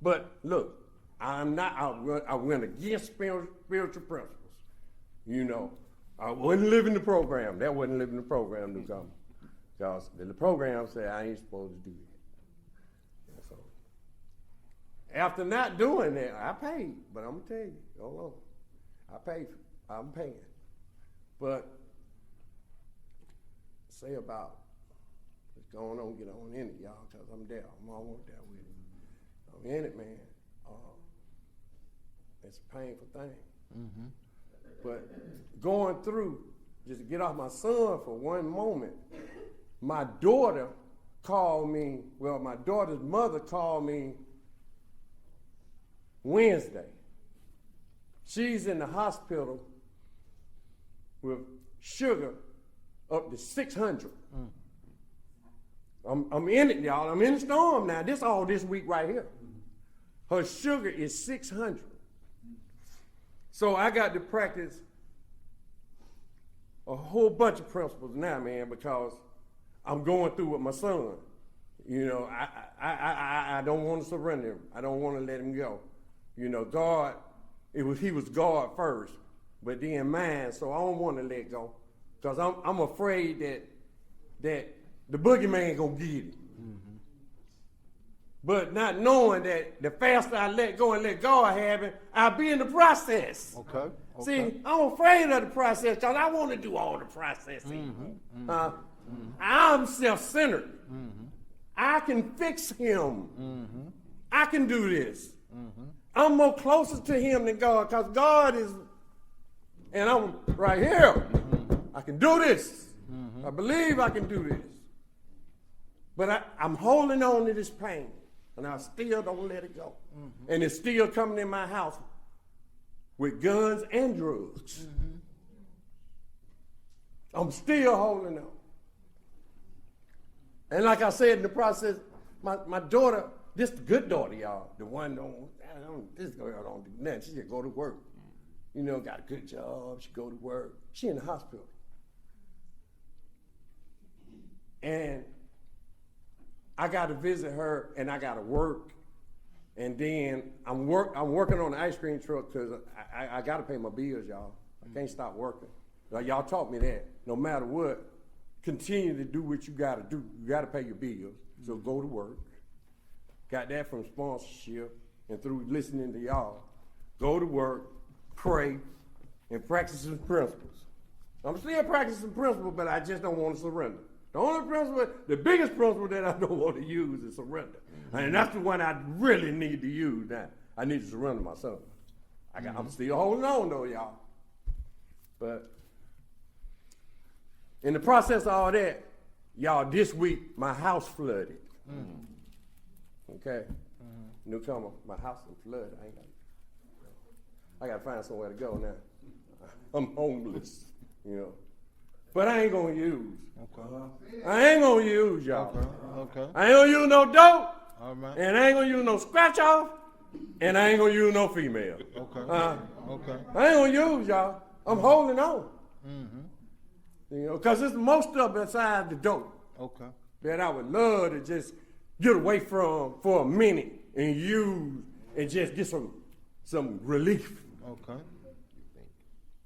But look, I went against spiritual principles. You know, I wasn't living the program. That wasn't living the program, newcomer. Because the program said I ain't supposed to do that. And so, after not doing that, I paid. But I'm going to tell you, hold on. I paid. I'm paying. But say about, let's go on, get on in it, y'all, because I'm there. I'm almost there with it. I'm in it, man. It's a painful thing. Mm-hmm. But going through, just to get off my son for one moment, my daughter called me, well, my daughter's mother called me Wednesday. She's in the hospital with sugar up to 600. I'm in it, y'all. I'm in the storm now. This all this week right here. Her sugar is 600. So I got to practice a whole bunch of principles now, man, because I'm going through with my son. You know, I don't want to surrender him. I don't want to let him go. You know, God, he was God first, but then mine, so I don't want to let go. Because I'm afraid that the boogeyman gonna get it. Mm-hmm. But not knowing that the faster I let go and let God have it, I'll be in the process. Okay. See, I'm afraid of the process because I want to do all the processing. Mm-hmm. I'm self-centered. Mm-hmm. I can fix him. Mm-hmm. I can do this. Mm-hmm. I'm more closer to him than God because God is, and I'm right here. Mm-hmm. I can do this. Mm-hmm. I believe I can do this. But I'm holding on to this pain, and I still don't let it go. Mm-hmm. And it's still coming in my house with guns and drugs. Mm-hmm. I'm still holding on. And like I said in the process, my daughter, this the good daughter, y'all, the one this girl don't do nothing. She just go to work. You know, got a good job. She go to work. She in the hospital. And I got to visit her, and I got to work. And then I'm working on the ice cream truck because I got to pay my bills, y'all. I can't stop working. Like, y'all taught me that. No matter what, continue to do what you got to do. You got to pay your bills. So go to work. Got that from sponsorship and through listening to y'all. Go to work, pray, and practice some principles. I'm still practicing principles, but I just don't want to surrender. The only principle, the biggest principle that I don't want to use is surrender. And that's the one I really need to use now. I need to surrender myself. I'm still holding on though, y'all. But in the process of all that, y'all, this week, my house flooded. Okay? Newcomer, my house is flooded. I got to find somewhere to go now. I'm homeless, you know. But I ain't going to use. Okay. I ain't going to use, y'all. Okay. I ain't going to use no dope. All right. And I ain't going to use no scratch off. And I ain't going to use no female. Okay. Okay. I ain't going to use, y'all. I'm holding on. Mm-hmm. You know, because it's most of it besides the dope. Okay. That I would love to just get away from for a minute and use and just get some relief. Okay.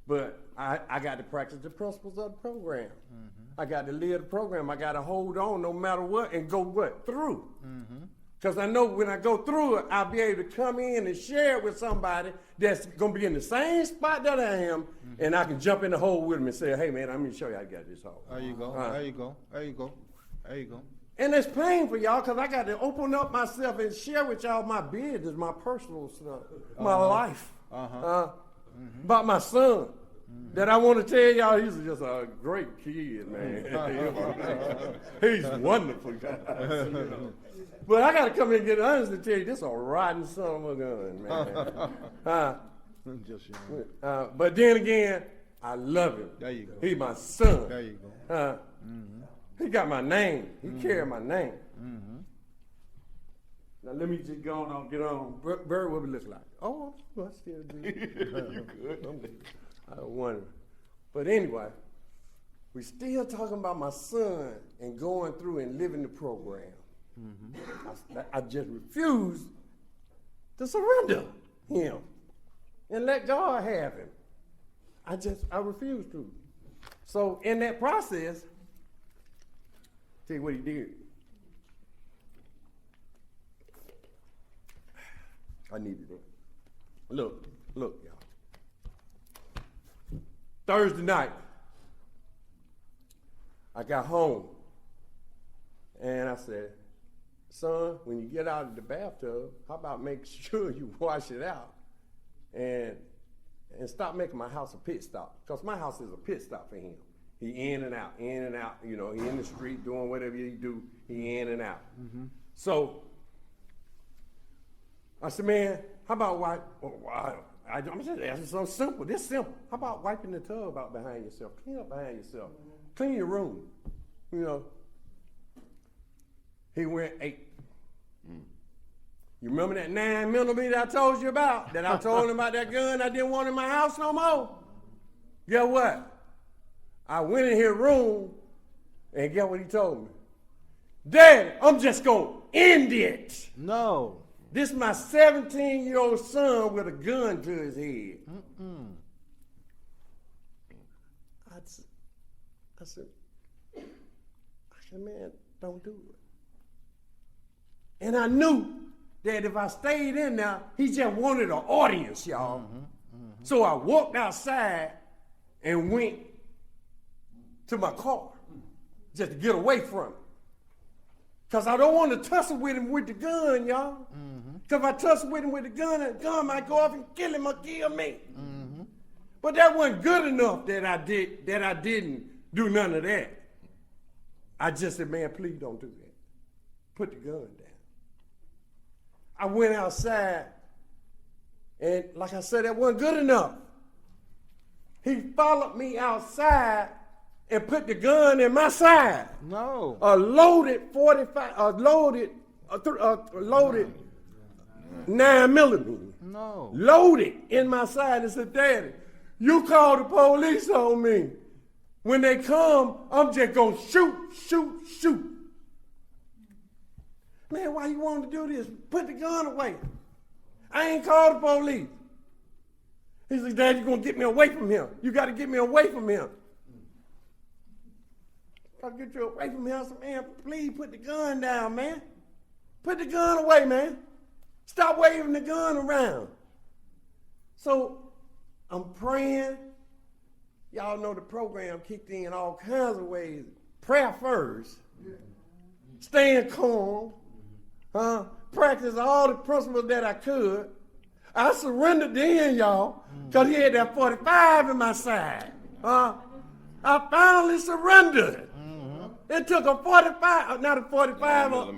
But I got to practice the principles of the program. Mm-hmm. I got to live the program. I got to hold on no matter what and go what? Through. Because I know when I go through it, I'll be able to come in and share it with somebody that's going to be in the same spot that I am, and I can jump in the hole with them and say, hey, man, I'm going to show you how to get this hole. There you go. There you go. There you go. There you go. And it's painful, y'all, because I got to open up myself and share with y'all my business, my personal stuff, my life, about my son. That I want to tell y'all, he's just a great kid, man. He's wonderful, guys. But I got to come in and get honest and tell you, this is a rotten son of a gun, man. Just young. But then again, I love him. There you go. He's my son. There you go. He got my name. He carried my name. Now let me just go on, get on. Bird, what it look like? Oh, I still do. You good? I don't wonder. But anyway, we still talking about my son and going through and living the program. I just refuse to surrender him and let God have him. I refused to. So in that process, tell you what he did. I needed it. Look, y'all. Thursday night, I got home and I said, son, when you get out of the bathtub, how about make sure you wash it out and stop making my house a pit stop? Because my house is a pit stop for him. He in and out, he in the street doing whatever he do, he in and out. Mm-hmm. So I said, man, how about I'm just asking something simple. This simple. How about wiping the tub out behind yourself? Clean up behind yourself. Clean your room. He went 8. You remember that 9mm I told you about? That I told him about that gun I didn't want in my house no more? Guess what? I went in his room and guess what he told me? Daddy, I'm just going to end it. No. This is my 17-year-old son with a gun to his head. I said, man, don't do it. And I knew that if I stayed in there, he just wanted an audience, y'all. So I walked outside and went to my car just to get away from it. Because I don't want to tussle with him with the gun, y'all. Because if I tussle with him with the gun might go off and kill him or kill me. But that wasn't good enough that I didn't do none of that. I just said, man, please don't do that. Put the gun down. I went outside, and like I said, that wasn't good enough. He followed me outside and put the gun in my side. No. A loaded 45, a loaded 9mm. No. Loaded in my side and said, Daddy, you call the police on me. When they come, I'm just gonna shoot. Man, why you want to do this? Put the gun away. I ain't called the police. He said, Dad, you're going to get me away from him. You got to get me away from him. Got to get you away from him. I said, man, please put the gun down, man. Put the gun away, man. Stop waving the gun around. So I'm praying. Y'all know the program kicked in all kinds of ways. Prayer first. Staying calm. Practice all the principles that I could. I surrendered then, y'all, because he had that 45 in my side. I finally surrendered. It took a 45, not a 45, a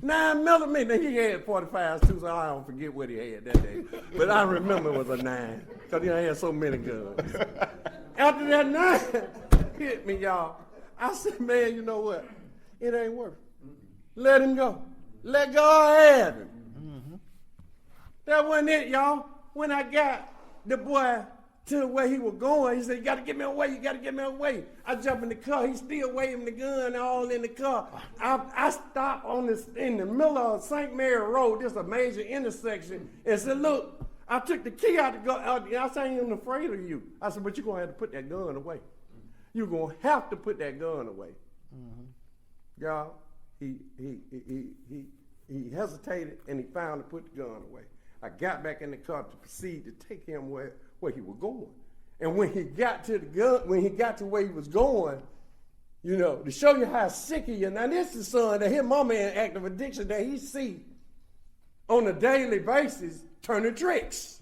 9mm. He had 45s too, so I don't forget what he had that day. But I remember it was a 9, because he had so many guns. After that 9 hit me, y'all, I said, man, you know what? It ain't worth it. Let him go. Let God have him. That wasn't it, y'all. When I got the boy to where he was going, he said, you got to get me away. You got to get me away. I jump in the car. He's still waving the gun all in the car. I stopped in the middle of St. Mary Road, this is a major intersection, and said, look, I took the key out to go out. I said, I ain't even afraid of you. I said, but you're going to have to put that gun away. You're going to have to put that gun away. Y'all, he hesitated and he finally put the gun away. I got back in the car to proceed to take him where he was going. And when he got to the gun, when he got to where he was going, you know, to show you how sick he is. Now this is son that his mama in active addiction that he see on a daily basis turning tricks.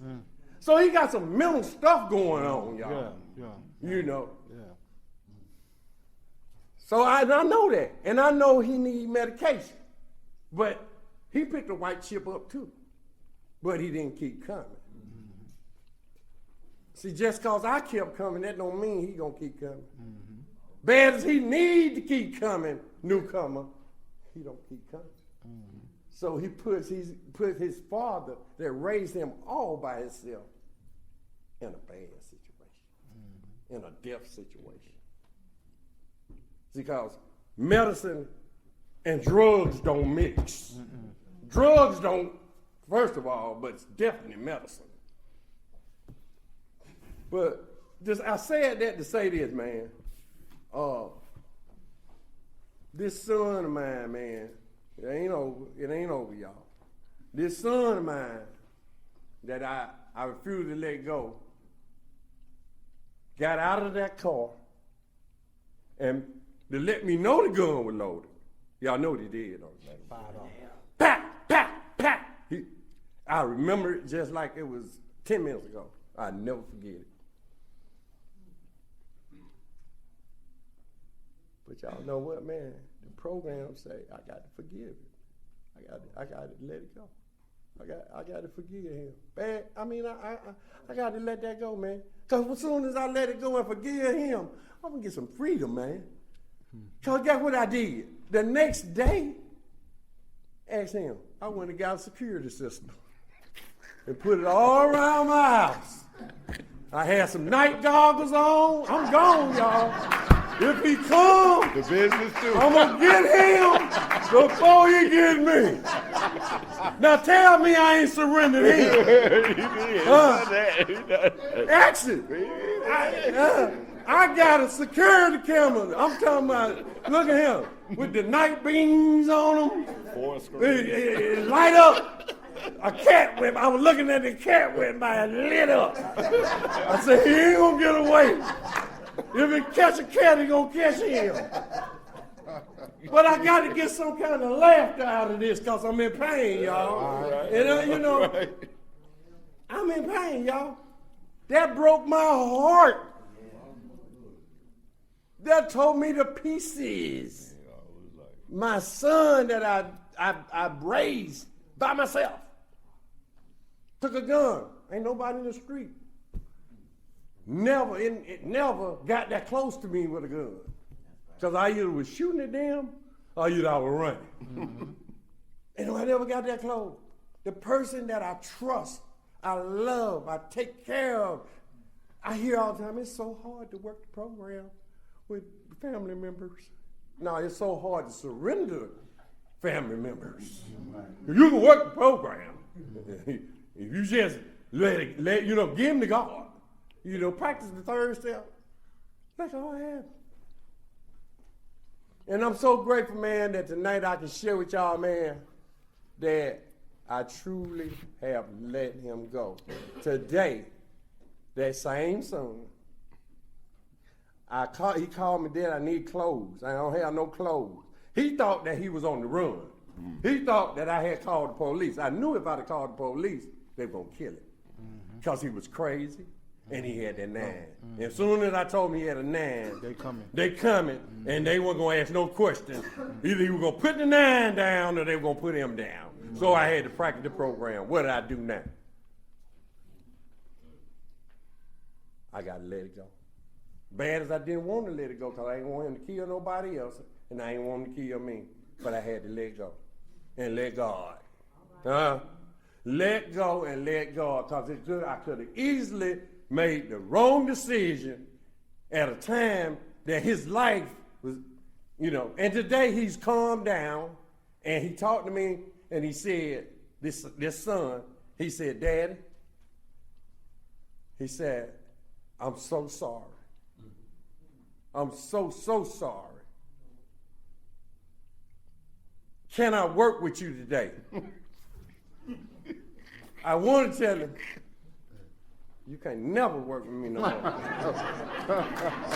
So he got some mental stuff going on, y'all. Yeah. You know. Yeah. So I know that. And I know he need medication. But he picked a white chip up too. But he didn't keep coming. See, just because I kept coming, that don't mean he gonna keep coming. Bad as he need to keep coming, newcomer, he don't keep coming. So he put his father that raised him all by himself in a bad situation, in a death situation. Because medicine and drugs don't mix. Drugs don't, first of all, but it's definitely medicine. But I said that to say this, man. This son of mine, man, it ain't over, y'all. This son of mine that I refused to let go got out of that car and to let me know the gun was loaded. Y'all know what he did, don't you? Pat, pat, pat. I remember it just like it was 10 minutes ago. I'll never forget it. But y'all know what, man? The program say I got to forgive it. I got to let it go. I got to forgive him. Bad. I mean, I got to let that go, man. Because as soon as I let it go and forgive him, I'm going to get some freedom, man. Because guess what I did? The next day, asked him, I went and got a security system and put it all around my house. I had some night goggles on. I'm gone, y'all. If he comes, The business too. I'm going to get him before he get me. Now tell me I ain't surrendered him. He done that. Action. I got a security camera. I'm talking about, look at him, with the night beams on him. Four screens. It light up. A cat whip. I was looking at the cat whip, man, lit up. I said, he ain't gonna get away. If he catch a cat, he gonna catch him. But I got to get some kind of laughter out of this because I'm in pain, y'all. Right. And you know, Right. I'm in pain, y'all. That broke my heart. That tore me to pieces. My son that I raised by myself took a gun. Ain't nobody in the street. It never got that close to me with a gun. Because I either was shooting at them or either I was running. Mm-hmm. And I never got that close. The person that I trust, I love, I take care of, I hear all the time, it's so hard to work the program with family members. No, it's so hard to surrender family members. You can work the program. If you just let give them to God. Practice the third step. Let God have. And I'm so grateful, man, that tonight I can share with y'all, man, that I truly have let him go. Today, that same son, he called me, Dad, I need clothes. I don't have no clothes. He thought that he was on the run. He thought that I had called the police. I knew if I'd have called the police, they were going to kill him. Because he was crazy. And he had that 9. And as soon as I told him he had a 9, they coming, and they weren't going to ask no questions. Either he was going to put the 9 down or they were going to put him down. So I had to practice the program. What did I do now? I got to let it go. Bad as I didn't want to let it go because I didn't want him to kill nobody else, and I didn't want him to kill me. But I had to let go and let God. Let go and let God, because I could have easily made the wrong decision at a time that his life was, and today he's calmed down and he talked to me and he said, this son, he said, Daddy, he said, I'm so sorry. I'm so sorry. Can I work with you today? I want to tell him, you can't never work with me no more.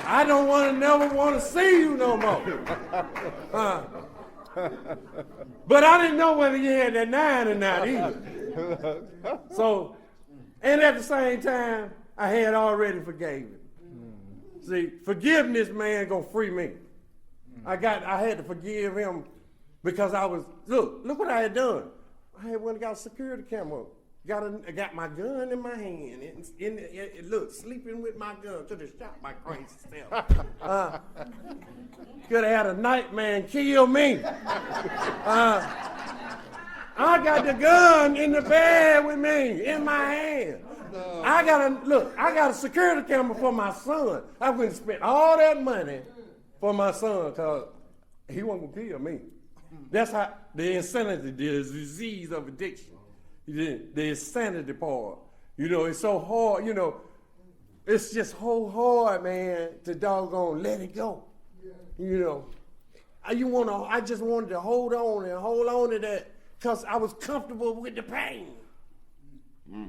I don't never want to see you no more. But I didn't know whether you had that 9 or not either. So, and at the same time, I had already forgave him. See, forgiveness, man, gonna free me. I had to forgive him because look what I had done. I had went and got a security camera. Got my gun in my hand. Look, sleeping with my gun. Could have shot my crazy self. Could have had a nightman kill me. I got the gun in the bed with me, in my hand. I got a security camera for my son. I went and spent all that money for my son because he wasn't going to kill me. That's how the insanity, the disease of addiction. The insanity part. It's so hard, it's just so hard, man, to doggone let it go. You know, I just wanted to hold on to that because I was comfortable with the pain.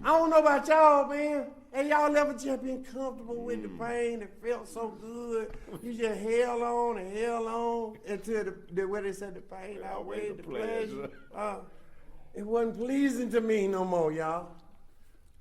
I don't know about y'all, man. Hey, y'all ever just been comfortable with the pain? It felt so good. You just held on until where they said the pain outweighed the pleasure. It wasn't pleasing to me no more, y'all.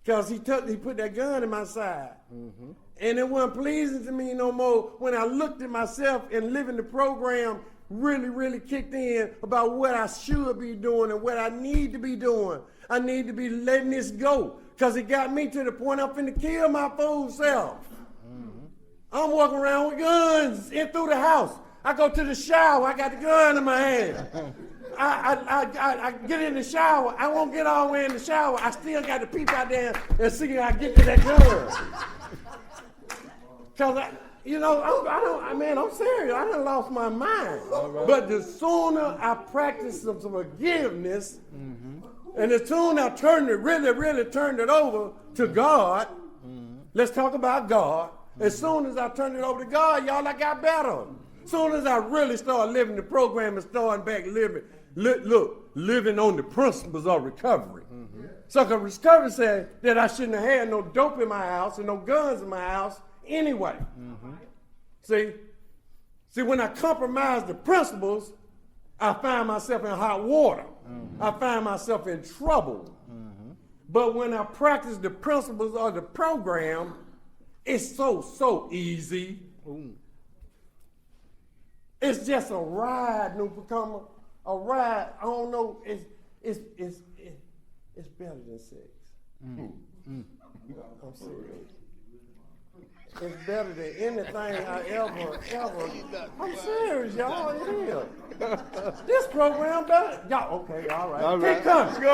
Because he put that gun in my side. Mm-hmm. And it wasn't pleasing to me no more when I looked at myself and living the program really, really kicked in about what I should be doing and what I need to be doing. I need to be letting this go because it got me to the point I'm finna kill my fool self. Mm-hmm. I'm walking around with guns in through the house. I go to the shower, I got the gun in my hand. I get in the shower. I won't get all the way in the shower. I still got to peep out there and see how I get to that gun. Because, I'm serious. I done lost my mind. Right. But the sooner I practice some forgiveness, and the sooner I really turned it over to God, let's talk about God. As soon as I turned it over to God, y'all, I got better. As soon as I really started living the program and starting back living on the principles of recovery. Mm-hmm. So recovery said that I shouldn't have had no dope in my house and no guns in my house anyway. Mm-hmm. See, when I compromise the principles, I find myself in hot water. Mm-hmm. I find myself in trouble. Mm-hmm. But when I practice the principles of the program, it's so easy. Ooh. It's just a ride, newcomer. A ride. I don't know. It's better than sex. I'm serious. It's better than anything I ever. I'm serious, y'all. It is. This program better. Y'all, okay, all right. Keep coming. Go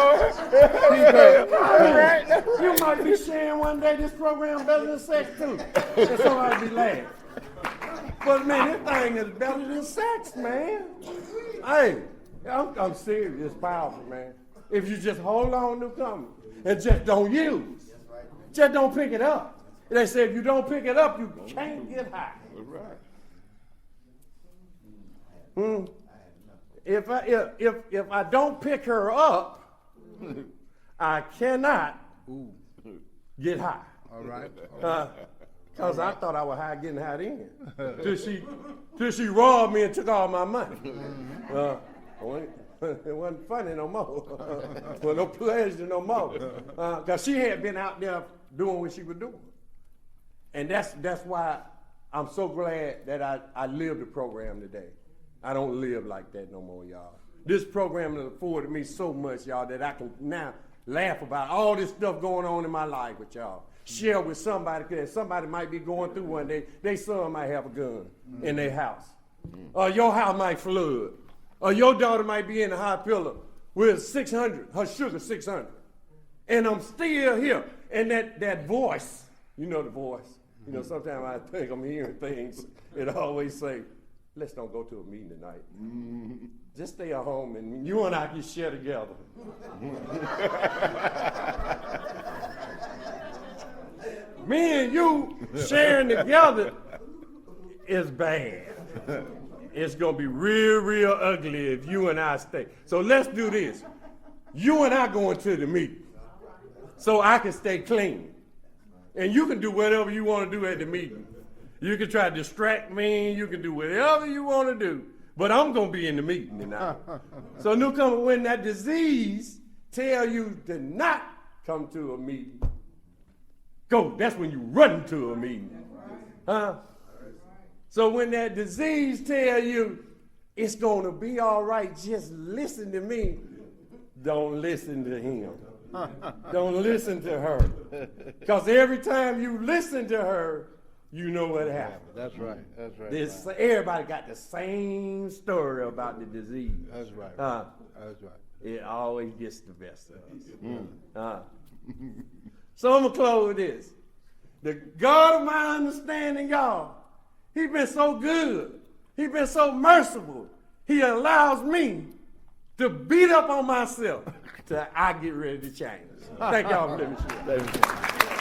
ahead. All right. You might be sharing one day this program better than sex too. And somebody be laughing. But man, this thing is better than sex, man. Hey, I'm serious. It's powerful, man. If you just hold on to come and just don't use, just don't pick it up. They say if you don't pick it up, you can't get high. Right. If I don't pick her up, I cannot get high. All right. Because I thought I was high getting high then. Till she robbed me and took all my money. It wasn't funny no more. Well, no pleasure no more. Because she had been out there doing what she was doing. And that's why I'm so glad that I live the program today. I don't live like that no more, y'all. This program has afforded me so much, y'all, that I can now laugh about all this stuff going on in my life with y'all. Share with somebody, because somebody might be going through one day. Their son might have a gun in their house. Or your house might flood. Or your daughter might be in the high pillar with 600, her sugar 600. And I'm still here. And that voice, you know the voice. You know, sometimes I think I'm hearing things. It always say, let's don't go to a meeting tonight. Just stay at home and you and I can share together. Me and you sharing together is bad. It's going to be real ugly if you and I stay. So let's do this. You and I going to the meeting so I can stay clean. And you can do whatever you want to do at the meeting. You can try to distract me. You can do whatever you want to do. But I'm going to be in the meeting tonight. So newcomer, when that disease tell you to not come to a meeting, go. That's when you run to a meeting. Huh? So when that disease tell you it's going to be all right, just listen to me, don't listen to him. Don't listen to her. Because every time you listen to her, you know what happened. That's right. Everybody got the same story about the disease. That's right. That's right. It always gets the best of us. So I'm going to close with this. The God of my understanding, y'all, He's been so good. He's been so merciful. He allows me to beat up on myself till I get ready to change. Thank y'all for letting me share.